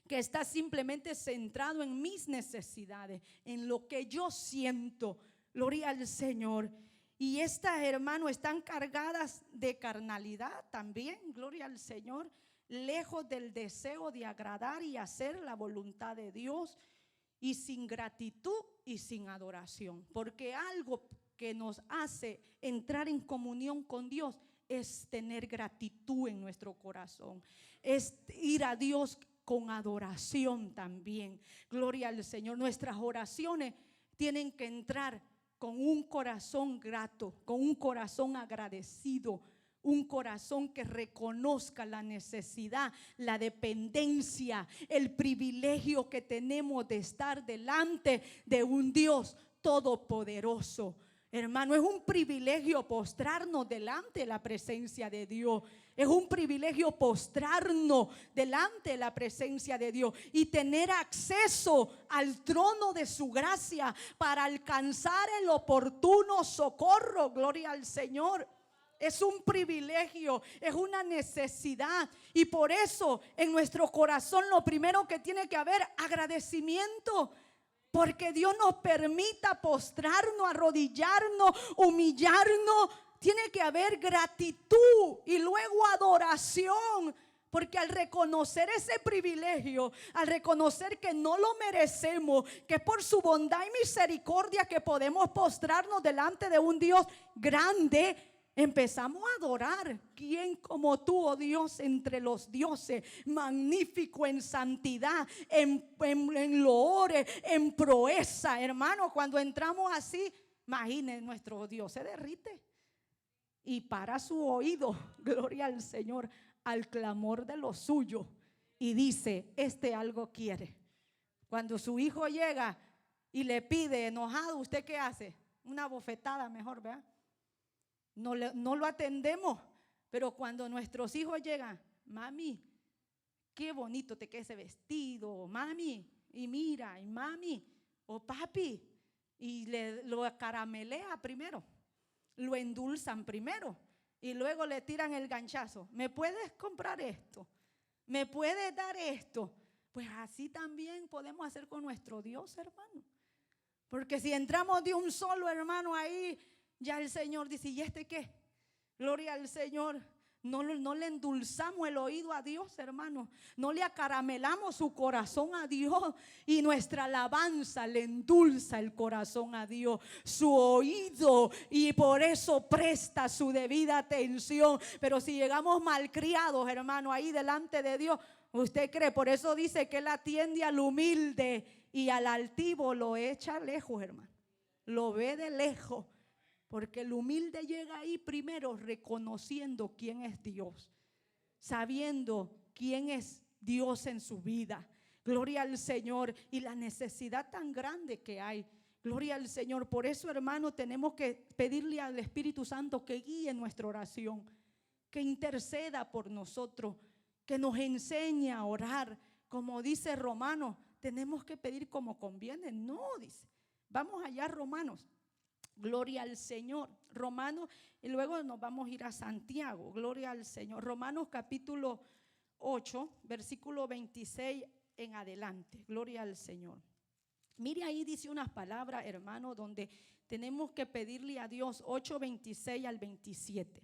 que está simplemente centrado en mis necesidades, en lo que yo siento. Gloria al Señor. Y estas, hermanos, están cargadas de carnalidad también, gloria al Señor, lejos del deseo de agradar y hacer la voluntad de Dios, y sin gratitud y sin adoración. Porque algo que nos hace entrar en comunión con Dios es tener gratitud en nuestro corazón, es ir a Dios con adoración también. Gloria al Señor. Nuestras oraciones tienen que entrar con un corazón grato, con un corazón agradecido, un corazón que reconozca la necesidad, la dependencia, el privilegio que tenemos de estar delante de un Dios todopoderoso. Hermano, es un privilegio postrarnos delante de la presencia de Dios. Es un privilegio postrarnos delante de la presencia de Dios y tener acceso al trono de su gracia para alcanzar el oportuno socorro. Gloria al Señor. Es un privilegio, es una necesidad, y por eso en nuestro corazón lo primero que tiene que haber agradecimiento. Porque Dios nos permita postrarnos, arrodillarnos, humillarnos. Tiene que haber gratitud y luego adoración Porque al reconocer ese privilegio, al reconocer que no lo merecemos, que es por su bondad y misericordia que podemos postrarnos delante de un Dios grande, empezamos a adorar. ¿Quién como tú, oh Dios, entre los dioses? Magnífico en santidad, en loores, en proeza. Hermano, cuando entramos así, imaginen, nuestro Dios se derrite y para su oído, gloria al Señor, al clamor de los suyos, y dice: este algo quiere. Cuando su hijo llega y le pide enojado, ¿usted qué hace? Una bofetada mejor, ¿verdad? No lo atendemos. Pero cuando nuestros hijos llegan: mami, qué bonito te queda ese vestido, mami, y mira, y mami, o papi, y lo caramelea primero, lo endulzan primero, y luego le tiran el ganchazo: ¿me puedes comprar esto? ¿Me puedes dar esto? Pues así también podemos hacer con nuestro Dios, hermano. Porque si entramos de un solo, hermano, ahí ya el Señor dice: ¿y este qué? Gloria al Señor. No le endulzamos el oído a Dios, hermano. No le acaramelamos su corazón a Dios. Y nuestra alabanza le endulza el corazón a Dios, su oído, y por eso presta su debida atención. Pero si llegamos malcriados, hermano, ahí delante de Dios, ¿usted cree? Por eso dice que Él atiende al humilde y al altivo lo echa lejos, hermano. Lo ve de lejos. Porque el humilde llega ahí primero reconociendo quién es Dios, sabiendo quién es Dios en su vida. Gloria al Señor. Y la necesidad tan grande que hay. Gloria al Señor. Por eso, hermano, tenemos que pedirle al Espíritu Santo que guíe nuestra oración, que interceda por nosotros, que nos enseñe a orar. Como dice Romanos, tenemos que pedir como conviene. No, dice. Vamos allá, Romanos. Gloria al Señor. Romanos, y luego nos vamos a ir a Santiago. Gloria al Señor. Romanos capítulo 8, versículo 26 en adelante. Gloria al Señor. Mire, ahí dice unas palabras, hermano, donde tenemos que pedirle a Dios. 8, 26 al 27.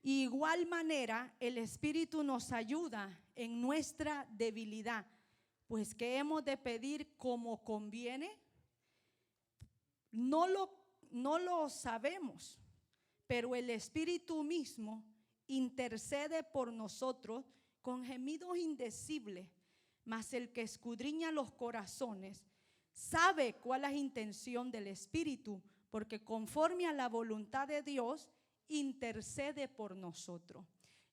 Igual manera, el Espíritu nos ayuda en nuestra debilidad, pues que hemos de pedir como conviene. No lo sabemos, pero el Espíritu mismo intercede por nosotros con gemidos indecibles. Mas el que escudriña los corazones sabe cuál es la intención del Espíritu, porque conforme a la voluntad de Dios intercede por nosotros.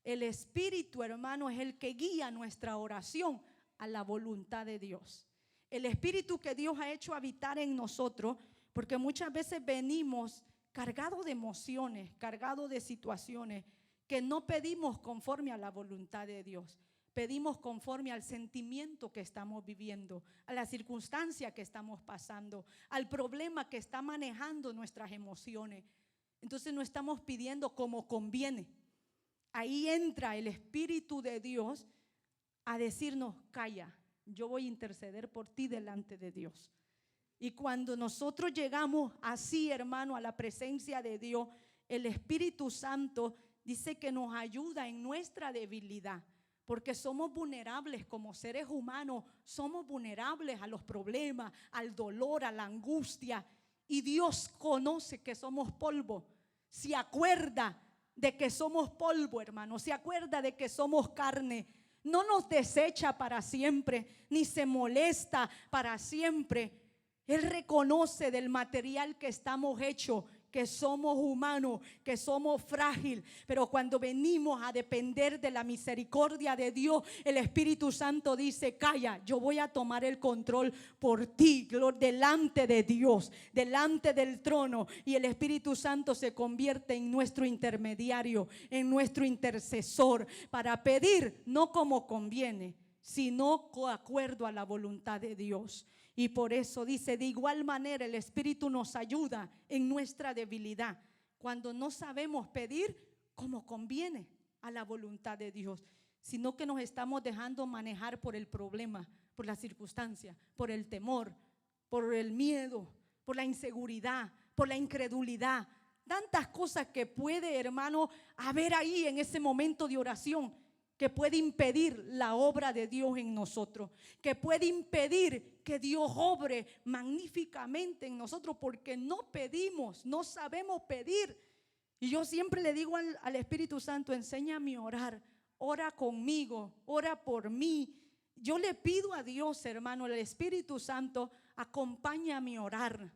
El Espíritu, hermano, es el que guía nuestra oración a la voluntad de Dios. El Espíritu que Dios ha hecho habitar en nosotros. Porque muchas veces venimos cargados de emociones, cargados de situaciones que no pedimos conforme a la voluntad de Dios. Pedimos conforme al sentimiento que estamos viviendo, a la circunstancia que estamos pasando, al problema que está manejando nuestras emociones. Entonces no estamos pidiendo como conviene. Ahí entra el Espíritu de Dios a decirnos: calla, yo voy a interceder por ti delante de Dios. Y cuando nosotros llegamos así, hermano, a la presencia de Dios, el Espíritu Santo dice que nos ayuda en nuestra debilidad, porque somos vulnerables como seres humanos, somos vulnerables a los problemas, al dolor, a la angustia. Y Dios conoce que somos polvo, se acuerda de que somos polvo, hermano, se acuerda de que somos carne. No nos desecha para siempre, ni se molesta para siempre. Él reconoce del material que estamos hechos, que somos humanos, que somos frágiles. Pero cuando venimos a depender de la misericordia de Dios, el Espíritu Santo dice: calla, yo voy a tomar el control por ti, delante de Dios, delante del trono. Y el Espíritu Santo se convierte en nuestro intermediario, en nuestro intercesor, para pedir no como conviene, sino de acuerdo a la voluntad de Dios. Y por eso dice: de igual manera el Espíritu nos ayuda en nuestra debilidad, cuando no sabemos pedir como conviene a la voluntad de Dios, sino que nos estamos dejando manejar por el problema, por la circunstancia, por el temor, por el miedo, por la inseguridad, por la incredulidad. Tantas cosas que puede, hermano, haber ahí en ese momento de oración. que puede impedir la obra de Dios en nosotros, que puede impedir que Dios obre magníficamente en nosotros, porque no pedimos, no sabemos pedir. Y yo siempre le digo al Espíritu Santo: enséñame a orar, ora conmigo, ora por mí. Yo le pido a Dios, hermano, el Espíritu Santo, acompáñame a orar.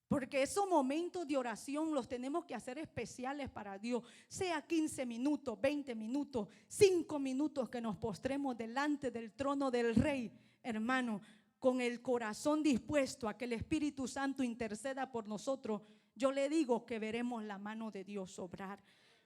Porque esos momentos de oración los tenemos que hacer especiales para Dios. Sea 15 minutos, 20 minutos, 5 minutos que nos postremos delante del trono del Rey, hermano, con el corazón dispuesto a que el Espíritu Santo interceda por nosotros. Yo le digo que veremos la mano de Dios obrar.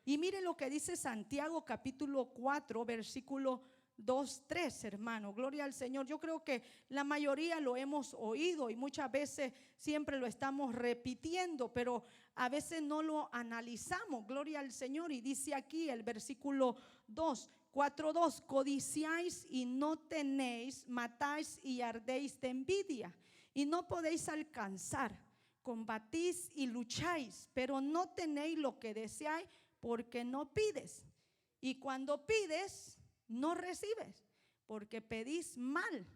Y mire lo que dice Santiago capítulo 4, versículo 2, 3, hermano, gloria al Señor. Yo creo que la mayoría lo hemos oído y muchas veces siempre lo estamos repitiendo, pero a veces no lo analizamos, gloria al Señor. Y dice aquí el versículo 2, 4:2: codiciáis y no tenéis, matáis y ardéis de envidia y no podéis alcanzar, combatís y lucháis, pero no tenéis lo que deseáis porque no pides. Y cuando pides, no recibes, porque pedís mal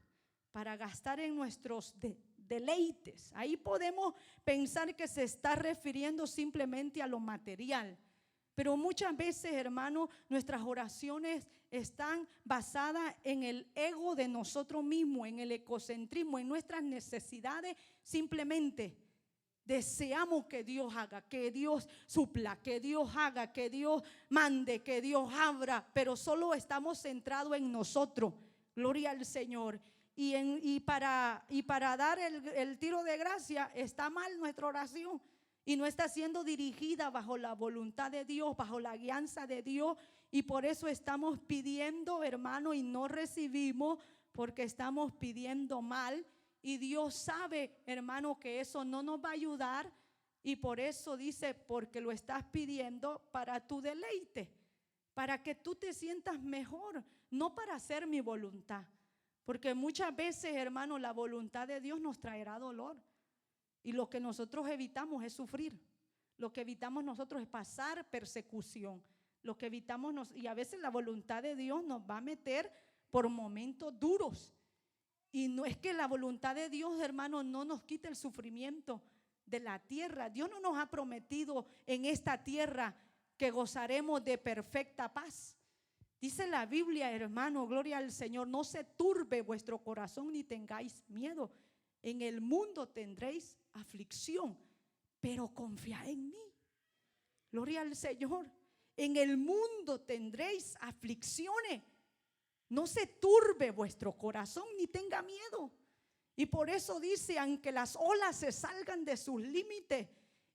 para gastar en nuestros deleites. Ahí podemos pensar que se está refiriendo simplemente a lo material, pero muchas veces, hermano, nuestras oraciones están basadas en el ego de nosotros mismos, en el egocentrismo, en nuestras necesidades. Simplemente deseamos que Dios haga, que Dios supla, que Dios haga, que Dios mande, que Dios abra, pero solo estamos centrados en nosotros. Gloria al Señor. Y para dar el tiro de gracia, está mal nuestra oración y no está siendo dirigida bajo la voluntad de Dios, bajo la guianza de Dios. Y por eso estamos pidiendo, hermano, y no recibimos, porque estamos pidiendo mal. Y Dios sabe, hermano, que eso no nos va a ayudar. Y por eso dice: porque lo estás pidiendo para tu deleite, para que tú te sientas mejor, no para hacer mi voluntad. Porque muchas veces, hermano, la voluntad de Dios nos traerá dolor. Y lo que nosotros evitamos es sufrir. Lo que evitamos nosotros es pasar persecución. Lo que evitamos, y a veces la voluntad de Dios nos va a meter por momentos duros. Y no es que la voluntad de Dios, hermano, no nos quite el sufrimiento de la tierra. Dios no nos ha prometido en esta tierra que gozaremos de perfecta paz. Dice la Biblia, hermano, gloria al Señor: no se turbe vuestro corazón ni tengáis miedo. En el mundo tendréis aflicción, pero confiad en mí. Gloria al Señor. En el mundo tendréis aflicciones. No se turbe vuestro corazón ni tenga miedo. Y por eso dice: aunque las olas se salgan de sus límites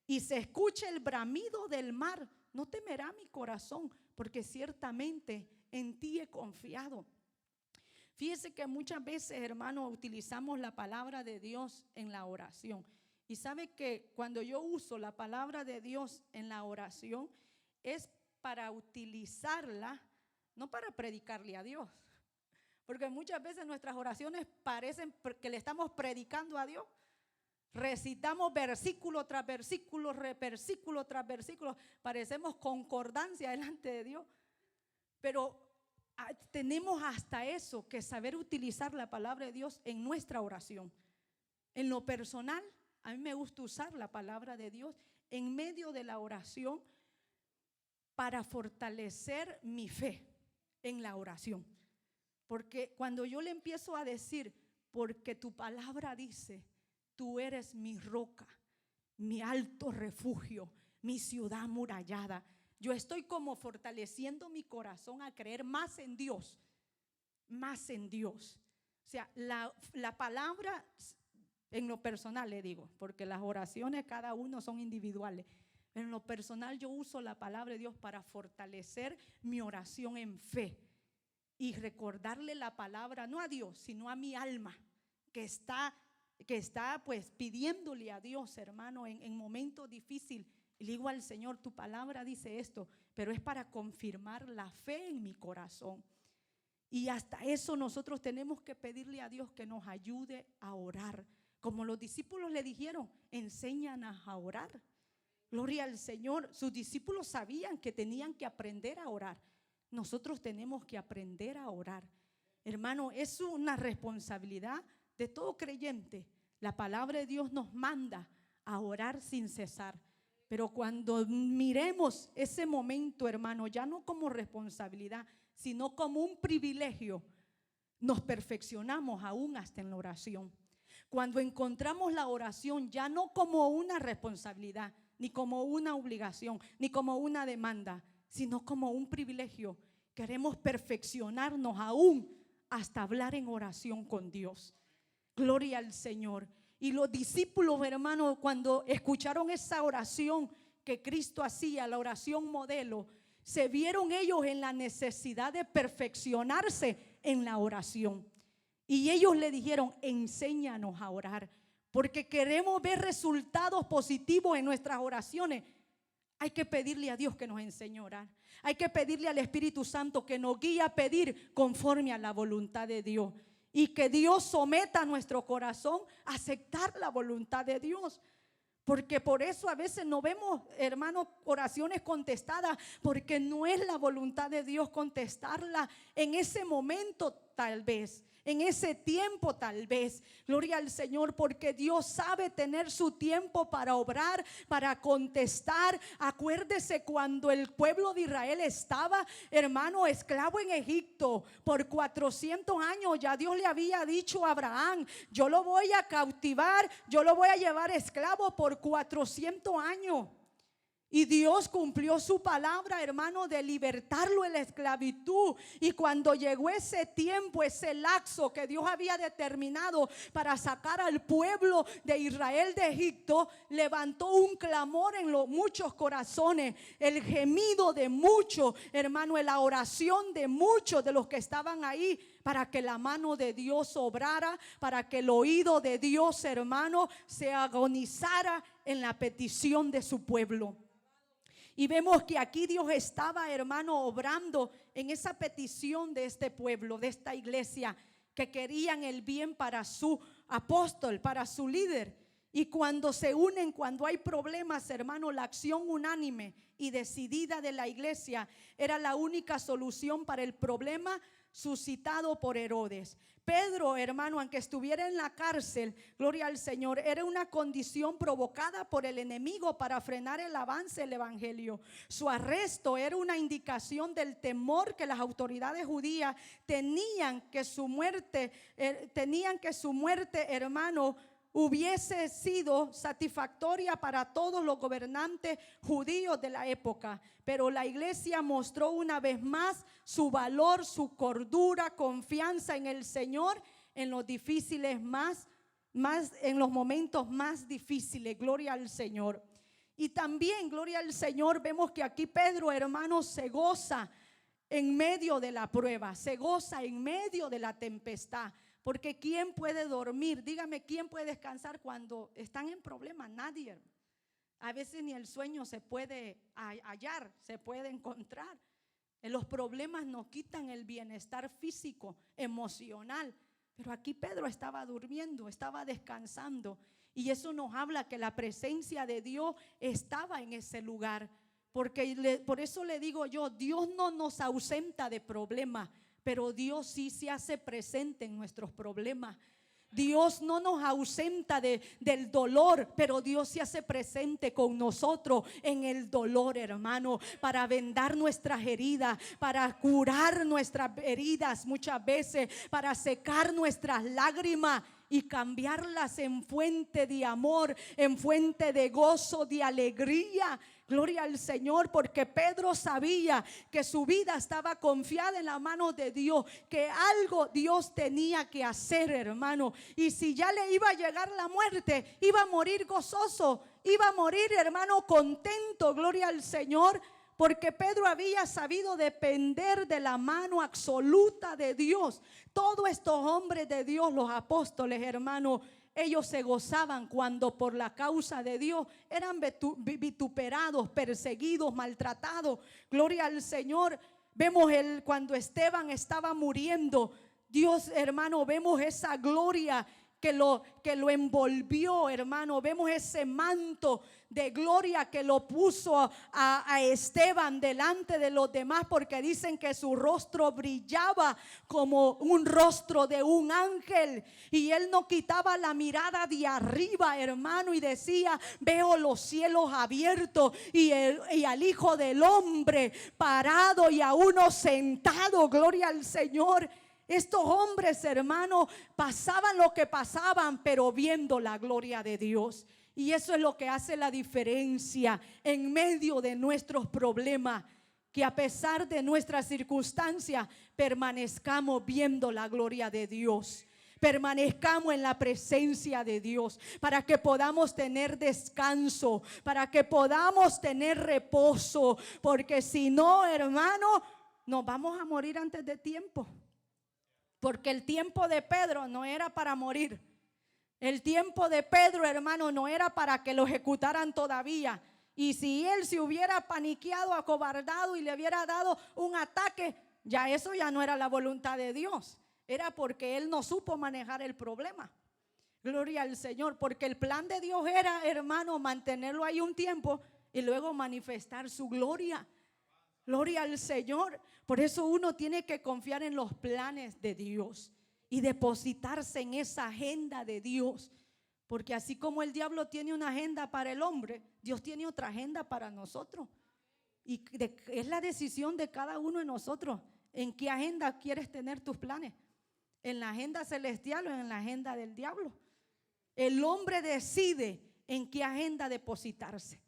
y se escuche el bramido del mar, no temerá mi corazón, porque ciertamente en ti he confiado. Fíjese que muchas veces, hermano, utilizamos la palabra de Dios en la oración. Y sabe que cuando yo uso la palabra de Dios en la oración, es para utilizarla, no para predicarle a Dios. Porque muchas veces nuestras oraciones parecen que le estamos predicando a Dios. Recitamos versículo tras versículo, versículo tras versículo. Parecemos concordancia delante de Dios. Pero tenemos hasta eso, que saber utilizar la palabra de Dios en nuestra oración. En lo personal, a mí me gusta usar la palabra de Dios en medio de la oración para fortalecer mi fe en la oración. Porque cuando yo le empiezo a decir: porque tu palabra dice, tú eres mi roca, mi alto refugio, mi ciudad amurallada, yo estoy como fortaleciendo mi corazón a creer más en Dios, más en Dios. O sea, la palabra, en lo personal le digo, porque las oraciones cada uno son individuales. En lo personal yo uso la palabra de Dios para fortalecer mi oración en fe. Y recordarle la palabra, no a Dios, sino a mi alma, que está pues pidiéndole a Dios, hermano, en momentos difíciles. Y le digo al Señor: tu palabra dice esto, pero es para confirmar la fe en mi corazón. Y hasta eso nosotros tenemos que pedirle a Dios que nos ayude a orar. Como los discípulos le dijeron: enséñanos a orar. Gloria al Señor. Sus discípulos sabían que tenían que aprender a orar. nosotros tenemos que aprender a orar. Hermano, es una responsabilidad de todo creyente. La palabra de Dios nos manda a orar sin cesar. Pero cuando miremos ese momento, hermano, ya no como responsabilidad, sino como un privilegio, nos perfeccionamos aún hasta en la oración. Cuando encontramos la oración ya no como una responsabilidad, ni como una obligación, ni como una demanda, sino como un privilegio, queremos perfeccionarnos aún hasta hablar en oración con Dios. Gloria al Señor. Y los discípulos, hermanos, cuando escucharon esa oración que Cristo hacía, la oración modelo, se vieron ellos en la necesidad de perfeccionarse en la oración. Y ellos le dijeron: enséñanos a orar, porque queremos ver resultados positivos en nuestras oraciones. Hay que pedirle a Dios que nos enseñe a orar. Hay que pedirle al Espíritu Santo que nos guíe a pedir conforme a la voluntad de Dios. Y que Dios someta nuestro corazón a aceptar la voluntad de Dios. Porque por eso a veces no vemos, hermanos, oraciones contestadas, porque no es la voluntad de Dios contestarla en ese momento, tal vez. En ese tiempo tal vez, gloria al Señor, porque Dios sabe tener su tiempo para obrar, para contestar. Acuérdese cuando el pueblo de Israel estaba, hermano, esclavo en Egipto por 400 años. Ya Dios le había dicho a Abraham: yo lo voy a cautivar, yo lo voy a llevar esclavo por 400 años. Y Dios cumplió su palabra, hermano, de libertarlo de la esclavitud. Y cuando llegó ese tiempo, ese lapso que Dios había determinado para sacar al pueblo de Israel de Egipto, levantó un clamor en los muchos corazones, el gemido de muchos, hermano, la oración de muchos de los que estaban ahí, para que la mano de Dios obrara, para que el oído de Dios, hermano, se agonizara en la petición de su pueblo. Y vemos que aquí Dios estaba, hermano, obrando en esa petición de este pueblo, de esta iglesia, que querían el bien para su apóstol, para su líder. Y cuando se unen, cuando hay problemas, hermano, la acción unánime y decidida de la iglesia era la única solución para el problema suscitado por Herodes. Pedro, hermano, aunque estuviera en la cárcel, gloria al Señor, era una condición provocada por el enemigo para frenar el avance del evangelio. Su arresto era una indicación del temor que las autoridades judías tenían que su muerte, hermano, hubiese sido satisfactoria para todos los gobernantes judíos de la época. Pero la iglesia mostró una vez más su valor, su cordura, confianza en el Señor en los difíciles en los momentos más difíciles. Gloria al Señor. Y también, gloria al Señor, vemos que aquí Pedro, hermano, se goza en medio de la prueba, se goza en medio de la tempestad. Porque ¿quién puede dormir? Dígame, ¿quién puede descansar cuando están en problemas? Nadie. A veces ni el sueño se puede hallar, se puede encontrar. Los problemas nos quitan el bienestar físico, emocional. Pero aquí Pedro estaba durmiendo, estaba descansando. Y eso nos habla que la presencia de Dios estaba en ese lugar. Porque por eso le digo yo, Dios no nos ausenta de problemas, pero Dios sí se hace presente en nuestros problemas. Dios no nos ausenta del dolor, pero Dios se hace presente con nosotros en el dolor, hermano, para vendar nuestras heridas, para curar nuestras heridas muchas veces, para secar nuestras lágrimas y cambiarlas en fuente de amor, en fuente de gozo, de alegría. Gloria al Señor, porque Pedro sabía que su vida estaba confiada en la mano de Dios, que algo Dios tenía que hacer, hermano. Y si ya le iba a llegar la muerte, iba a morir gozoso, iba a morir, hermano, contento. Gloria al Señor, porque Pedro había sabido depender de la mano absoluta de Dios. Todos estos hombres de Dios, los apóstoles, hermano, ellos se gozaban cuando por la causa de Dios eran vituperados, perseguidos, maltratados. Gloria al Señor. Vemos cuando Esteban estaba muriendo. Dios, hermano, vemos esa gloria que lo envolvió, hermano. Vemos ese manto de gloria que lo puso a Esteban delante de los demás, porque dicen que su rostro brillaba como un rostro de un ángel, y él no quitaba la mirada de arriba, hermano, y decía: veo los cielos abiertos y al Hijo del Hombre parado y a uno sentado. Gloria al Señor. Estos hombres, hermanos, pasaban lo que pasaban, pero viendo la gloria de Dios. Y eso es lo que hace la diferencia en medio de nuestros problemas, que a pesar de nuestras circunstancias permanezcamos viendo la gloria de Dios. Permanezcamos en la presencia de Dios, para que podamos tener descanso, para que podamos tener reposo, porque si no, hermano, nos vamos a morir antes de tiempo. Porque el tiempo de Pedro no era para morir. El tiempo de Pedro, hermano, no era para que lo ejecutaran todavía. Y si él se hubiera paniqueado, acobardado y le hubiera dado un ataque, ya eso ya no era la voluntad de Dios. Era porque él no supo manejar el problema. Gloria al Señor. Porque el plan de Dios era, hermano, mantenerlo ahí un tiempo y luego manifestar su gloria. Gloria al Señor. Por eso uno tiene que confiar en los planes de Dios y depositarse en esa agenda de Dios. Porque así como el diablo tiene una agenda para el hombre, Dios tiene otra agenda para nosotros. Y es la decisión de cada uno de nosotros. ¿En qué agenda quieres tener tus planes? ¿En la agenda celestial o en la agenda del diablo? El hombre decide en qué agenda depositarse.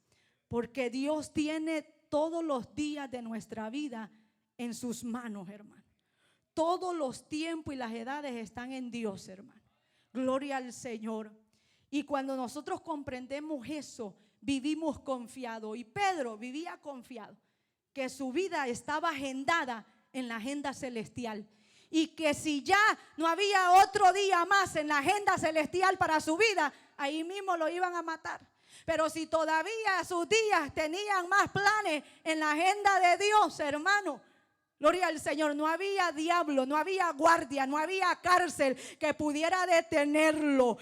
Porque Dios tiene todos los días de nuestra vida en sus manos, hermano. Todos los tiempos y las edades están en Dios, hermano. Gloria al Señor. Y cuando nosotros comprendemos eso, vivimos confiados. Y Pedro vivía confiado, que su vida estaba agendada en la agenda celestial. Y que si ya no había otro día más en la agenda celestial para su vida, ahí mismo lo iban a matar. Pero si todavía sus días tenían más planes en la agenda de Dios, hermano, gloria al Señor, no había diablo, no había guardia, no había cárcel que pudiera detenerlo.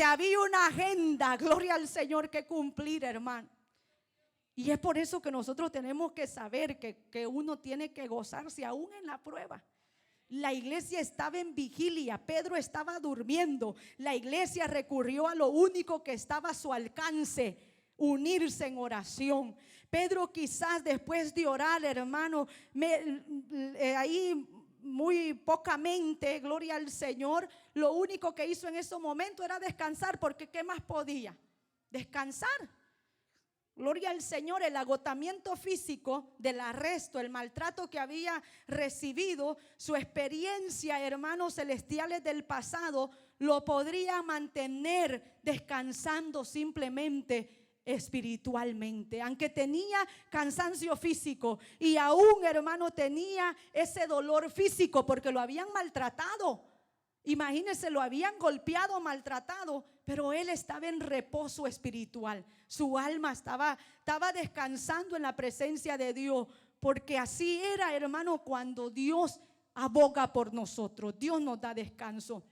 Había una agenda, gloria al Señor, que cumplir, hermano. Y es por eso que nosotros tenemos que saber que uno tiene que gozarse aún en la prueba. La iglesia estaba en vigilia, Pedro estaba durmiendo. La iglesia recurrió a lo único que estaba a su alcance: unirse en oración. Pedro quizás después de orar, hermano, ahí muy pocamente, gloria al Señor, lo único que hizo en ese momento era descansar, porque ¿qué más podía? Descansar. Gloria al Señor. El agotamiento físico del arresto, el maltrato que había recibido, su experiencia, hermanos celestiales del pasado, lo podría mantener descansando simplemente espiritualmente. Aunque tenía cansancio físico y aún, hermano, tenía ese dolor físico porque lo habían maltratado. Imagínense, lo habían golpeado, maltratado, pero él estaba en reposo espiritual. Su alma estaba descansando en la presencia de Dios, porque así era, hermano, cuando Dios aboga por nosotros. Dios nos da descanso.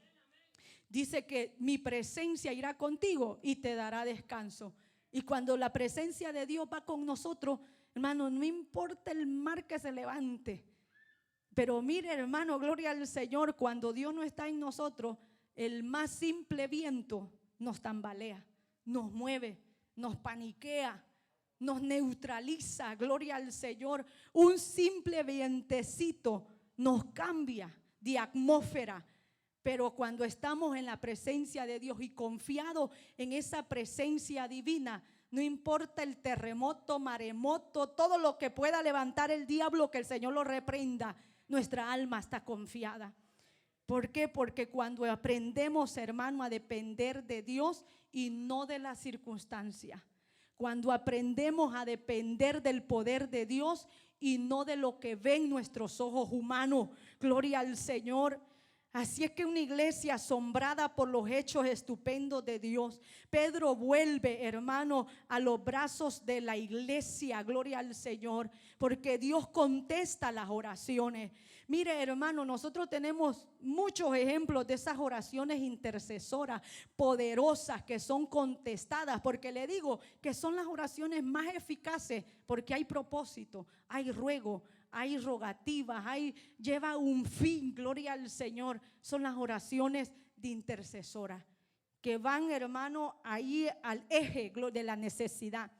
Dice que mi presencia irá contigo y te dará descanso. Y cuando la presencia de Dios va con nosotros, hermano, no importa el mar que se levante. Pero mire, hermano, gloria al Señor, cuando Dios no está en nosotros, el más simple viento nos tambalea, nos mueve, nos paniquea, nos neutraliza. Gloria al Señor. Un simple vientecito nos cambia de atmósfera. Pero cuando estamos en la presencia de Dios y confiados en esa presencia divina, no importa el terremoto, maremoto, todo lo que pueda levantar el diablo, que el Señor lo reprenda, nuestra alma está confiada. ¿Por qué? Porque cuando aprendemos, hermano, a depender de Dios y no de las circunstancias, cuando aprendemos a depender del poder de Dios y no de lo que ven nuestros ojos humanos, gloria al Señor. Así es que una iglesia asombrada por los hechos estupendos de Dios. Pedro vuelve, hermano, a los brazos de la iglesia, gloria al Señor, porque Dios contesta las oraciones. Mire, hermano, nosotros tenemos muchos ejemplos de esas oraciones intercesoras poderosas que son contestadas, porque le digo que son las oraciones más eficaces, porque hay propósito, hay ruego, hay rogativas, lleva un fin, gloria al Señor. Son las oraciones de intercesora que van, hermano, ahí al eje de la necesidad.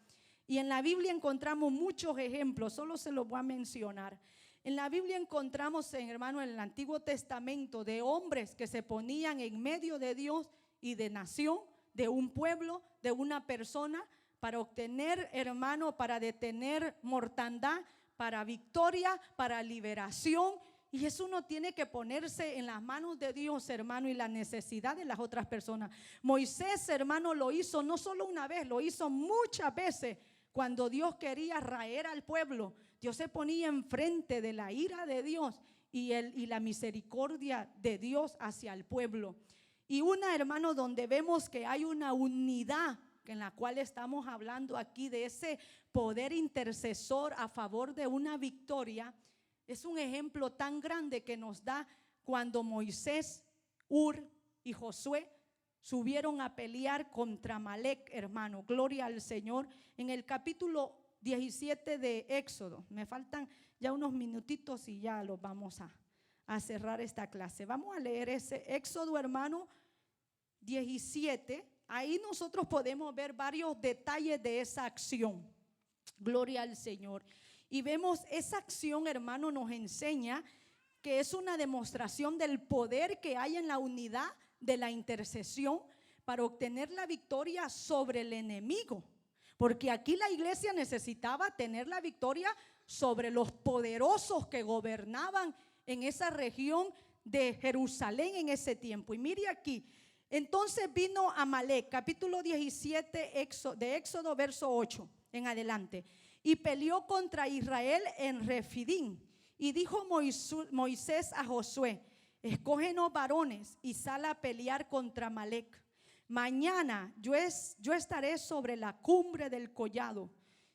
Y en la Biblia encontramos muchos ejemplos, solo se los voy a mencionar. En la Biblia encontramos, hermano, en el Antiguo Testamento, de hombres que se ponían en medio de Dios y de nación, de un pueblo, de una persona, para obtener, hermano, para detener mortandad, para victoria, para liberación. Y eso uno tiene que ponerse en las manos de Dios, hermano, y la necesidad de las otras personas. Moisés, hermano, lo hizo no solo una vez, lo hizo muchas veces. Cuando Dios quería raer al pueblo, Dios se ponía enfrente de la ira de Dios y la misericordia de Dios hacia el pueblo. Y una, hermano, donde vemos que hay una unidad en la cual estamos hablando aquí, de ese poder intercesor a favor de una victoria, es un ejemplo tan grande que nos da cuando Moisés, Hur y Josué subieron a pelear contra Amalec, hermano. Gloria al Señor. En el capítulo 17 de Éxodo, me faltan ya unos minutitos y ya los vamos a cerrar esta clase. Vamos a leer ese Éxodo, hermano, 17. Ahí nosotros podemos ver varios detalles de esa acción. Gloria al Señor. Y vemos esa acción, hermano, nos enseña que es una demostración del poder que hay en la unidad de la intercesión para obtener la victoria sobre el enemigo. Porque aquí la iglesia necesitaba tener la victoria sobre los poderosos que gobernaban en esa región de Jerusalén en ese tiempo. Y mire aquí, entonces vino Amalec, capítulo 17 de Éxodo, verso 8 en adelante, y peleó contra Israel en Refidim. Y dijo Moisés a Josué: escógenos varones y sal a pelear contra Amalec. Mañana yo estaré sobre la cumbre del collado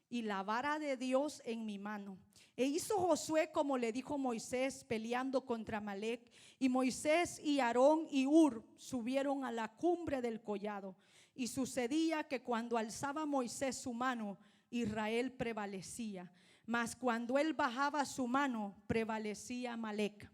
y la vara de Dios en mi mano. E hizo Josué como le dijo Moisés, peleando contra Amalec. Y Moisés y Aarón y Hur subieron a la cumbre del collado. Y sucedía que cuando alzaba Moisés su mano, Israel prevalecía, mas cuando él bajaba su mano, prevalecía Amalec.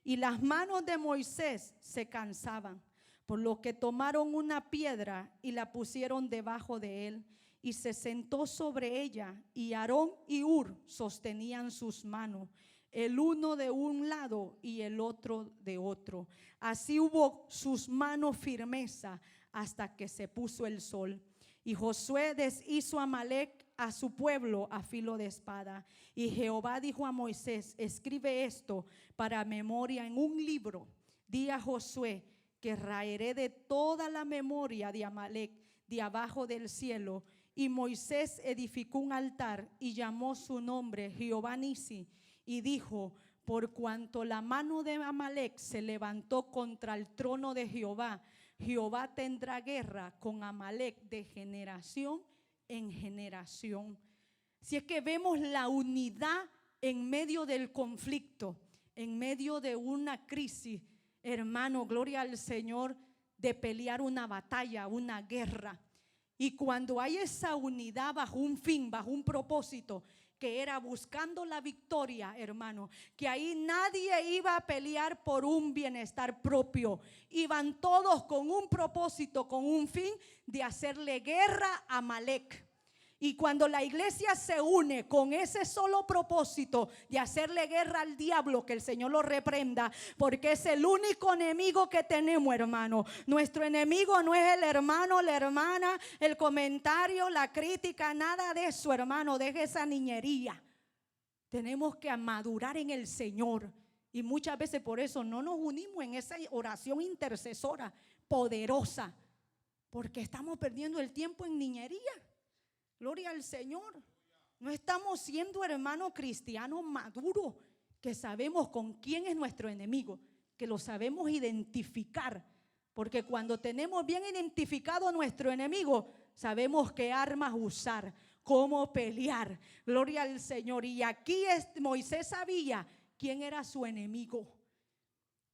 Y las manos de Moisés se cansaban, por lo que tomaron una piedra y la pusieron debajo de él, y se sentó sobre ella, y Aarón y Hur sostenían sus manos, el uno de un lado y el otro de otro. Así hubo sus manos firmeza hasta que se puso el sol. Y Josué deshizo a Amalec, a su pueblo, a filo de espada. Y Jehová dijo a Moisés: escribe esto para memoria en un libro. Di a Josué que raeré de toda la memoria de Amalec de abajo del cielo. Y Moisés edificó un altar y llamó su nombre Jehová Nisi, y dijo: por cuanto la mano de Amalec se levantó contra el trono de Jehová, Jehová tendrá guerra con Amalec de generación en generación. Si es que vemos la unidad en medio del conflicto, en medio de una crisis, hermano, gloria al Señor, de pelear una batalla, una guerra. Y cuando hay esa unidad bajo un fin, bajo un propósito, que era buscando la victoria, hermano, que ahí nadie iba a pelear por un bienestar propio, iban todos con un propósito, con un fin de hacerle guerra a Amalec. Y cuando la iglesia se une con ese solo propósito de hacerle guerra al diablo, que el Señor lo reprenda, porque es el único enemigo que tenemos, hermano. Nuestro enemigo no es el hermano, la hermana, el comentario, la crítica, nada de eso, hermano. Deje esa niñería. Tenemos que madurar en el Señor. Y muchas veces por eso no nos unimos en esa oración intercesora poderosa, porque estamos perdiendo el tiempo en niñería. Gloria al Señor. No estamos siendo, hermanos, cristianos maduros, que sabemos con quién es nuestro enemigo, que lo sabemos identificar. Porque cuando tenemos bien identificado a nuestro enemigo, sabemos qué armas usar, cómo pelear. Gloria al Señor. Y aquí Moisés sabía ¿quién era su enemigo?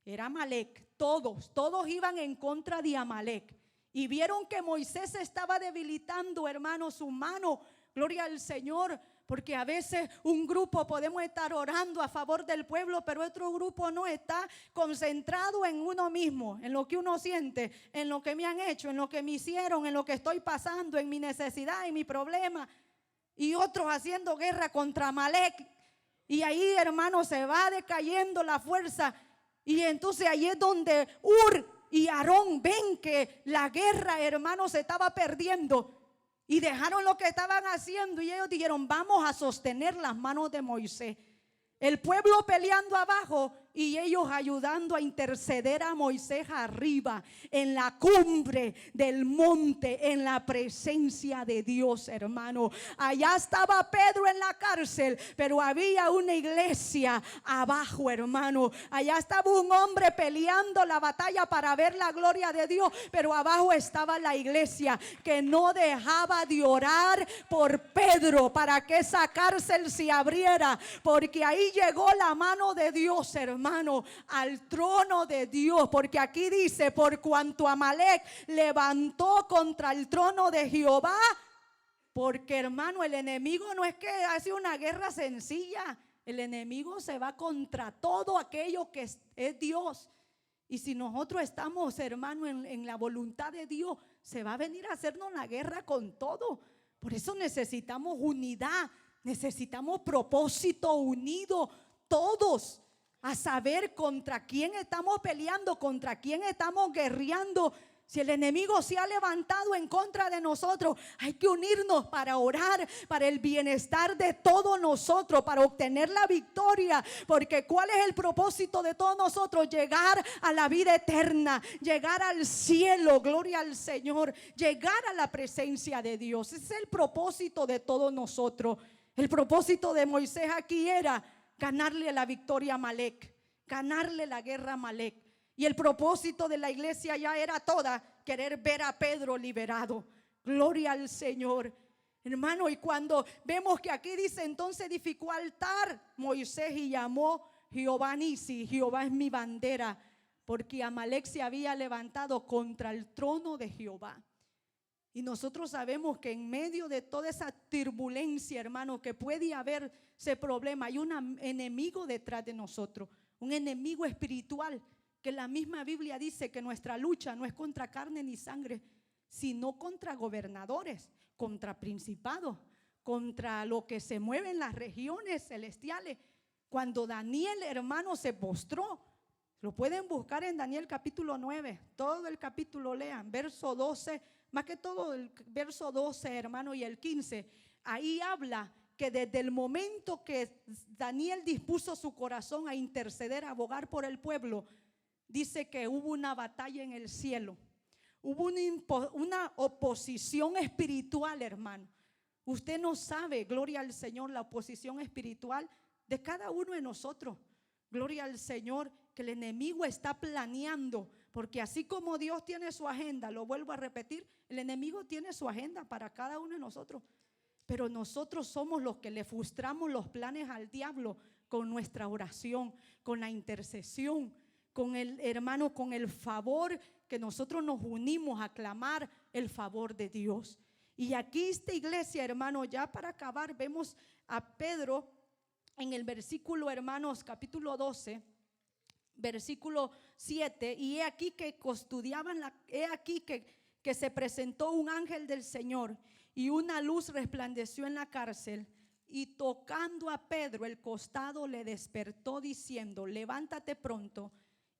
Era Amalec. Todos iban en contra de Amalec. Y vieron que Moisés estaba debilitando, hermanos, su mano. Gloria al Señor. Porque a veces un grupo podemos estar orando a favor del pueblo, pero otro grupo no está concentrado en uno mismo, en lo que uno siente, en lo que me han hecho, en lo que me hicieron, en lo que estoy pasando, en mi necesidad, en mi problema. Y otros haciendo guerra contra Amalec. Y ahí, hermanos, se va decayendo la fuerza. Y entonces ahí es donde Ur y Aarón ven que la guerra, hermanos, se estaba perdiendo. Y dejaron lo que estaban haciendo y ellos dijeron: vamos a sostener las manos de Moisés. El pueblo peleando abajo y ellos ayudando a interceder a Moisés arriba, en la cumbre del monte, en la presencia de Dios, hermano. Allá estaba Pedro en la cárcel, pero había una iglesia abajo, hermano. Allá estaba un hombre peleando la batalla para ver la gloria de Dios, pero abajo estaba la iglesia que no dejaba de orar por Pedro para que esa cárcel se abriera, porque ahí llegó la mano de Dios, hermano, al trono de Dios. Porque aquí dice: por cuanto Amalec levantó contra el trono de Jehová. Porque, hermano, el enemigo no es que hace una guerra sencilla. El enemigo se va contra todo aquello que es Dios. Y si nosotros estamos, hermano, en la voluntad de Dios, se va a venir a hacernos la guerra con todo. Por eso necesitamos unidad. Necesitamos propósito unido, todos, a saber contra quién estamos peleando, contra quién estamos guerreando. Si el enemigo se ha levantado en contra de nosotros, hay que unirnos para orar para el bienestar de todos nosotros, para obtener la victoria. Porque ¿cuál es el propósito de todos nosotros? Llegar a la vida eterna, llegar al cielo, gloria al Señor, llegar a la presencia de Dios. Ese es el propósito de todos nosotros. El propósito de Moisés aquí era ganarle la victoria a Amalec, ganarle la guerra a Amalec. Y el propósito de la iglesia ya era toda querer ver a Pedro liberado. Gloria al Señor, hermano. Y cuando vemos que aquí dice: entonces edificó altar Moisés y llamó Jehová Nisi, Jehová es mi bandera, porque Amalec se había levantado contra el trono de Jehová. Y nosotros sabemos que en medio de toda esa turbulencia, hermano, que puede haber ese problema, hay un enemigo detrás de nosotros, un enemigo espiritual, que la misma Biblia dice que nuestra lucha no es contra carne ni sangre, sino contra gobernadores, contra principados, contra lo que se mueve en las regiones celestiales. Cuando Daniel, hermano, se postró, lo pueden buscar en Daniel capítulo 9, todo el capítulo lean, verso 12, más que todo el verso 12, hermano, y el 15. Ahí habla que desde el momento que Daniel dispuso su corazón a interceder, a abogar por el pueblo, dice que hubo una batalla en el cielo. Hubo una oposición espiritual, hermano. Usted no sabe, gloria al Señor, la oposición espiritual de cada uno de nosotros. Gloria al Señor, que el enemigo está planeando, porque así como Dios tiene su agenda, lo vuelvo a repetir, el enemigo tiene su agenda para cada uno de nosotros. Pero nosotros somos los que le frustramos los planes al diablo con nuestra oración, con la intercesión, con el hermano, con el favor que nosotros nos unimos a clamar el favor de Dios. Y aquí esta iglesia, hermano, ya para acabar, vemos a Pedro en el versículo, hermanos, capítulo 12, versículo 7, y he aquí que custodiaban he aquí que se presentó un ángel del Señor y una luz resplandeció en la cárcel, y tocando a Pedro el costado le despertó diciendo: levántate pronto.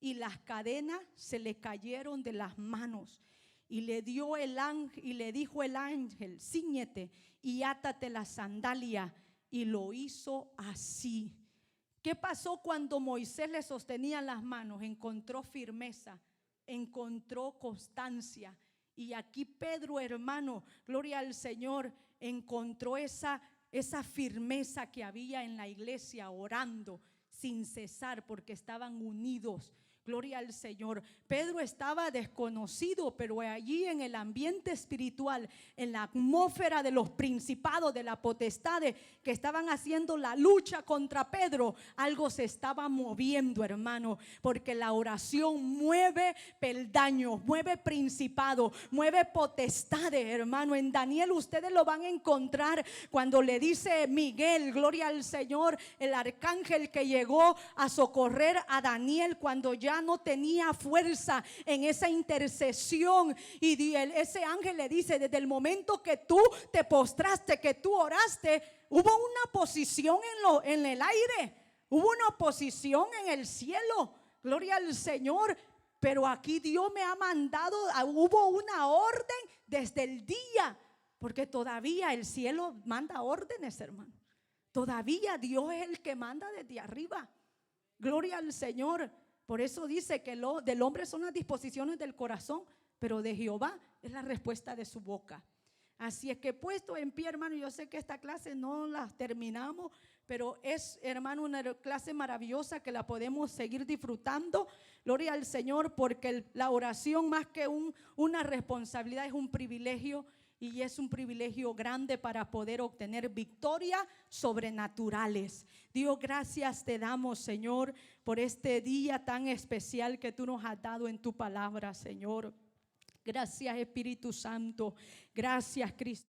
Y las cadenas se le cayeron de las manos. Y le dijo el ángel: cíñete y átate la sandalia. Y lo hizo así. ¿Qué pasó cuando Moisés le sostenía las manos? Encontró firmeza, encontró constancia. Y aquí Pedro, hermano, gloria al Señor, encontró esa firmeza que había en la iglesia orando. sin cesar porque estaban unidos. Gloria al Señor. Pedro estaba desconocido, pero allí en el ambiente espiritual, en la atmósfera de los principados, de la potestades que estaban haciendo la lucha contra Pedro, algo se estaba moviendo, hermano, porque la oración mueve peldaños, mueve principados, mueve potestades, hermano. En Daniel ustedes lo van a encontrar cuando le dice Miguel, gloria al Señor, el arcángel que llegó a socorrer a Daniel cuando ya no tenía fuerza en esa intercesión, y ese ángel le dice: desde el momento que tú te postraste, que tú oraste, hubo una posición en el aire, hubo una posición en el cielo, gloria al Señor. Pero aquí Dios me ha mandado, hubo una orden desde el día, porque todavía el cielo manda órdenes, hermano. Todavía Dios es el que manda desde arriba, gloria al Señor. Por eso dice que del hombre son las disposiciones del corazón, pero de Jehová es la respuesta de su boca. Así es que, puesto en pie, hermano, yo sé que esta clase no la terminamos, pero es, hermano, una clase maravillosa que la podemos seguir disfrutando. Gloria al Señor, porque la oración, más que una responsabilidad, es un privilegio. Y es un privilegio grande para poder obtener victorias sobrenaturales. Dios, gracias te damos, Señor, por este día tan especial que tú nos has dado en tu palabra, Señor. Gracias, Espíritu Santo. Gracias, Cristo.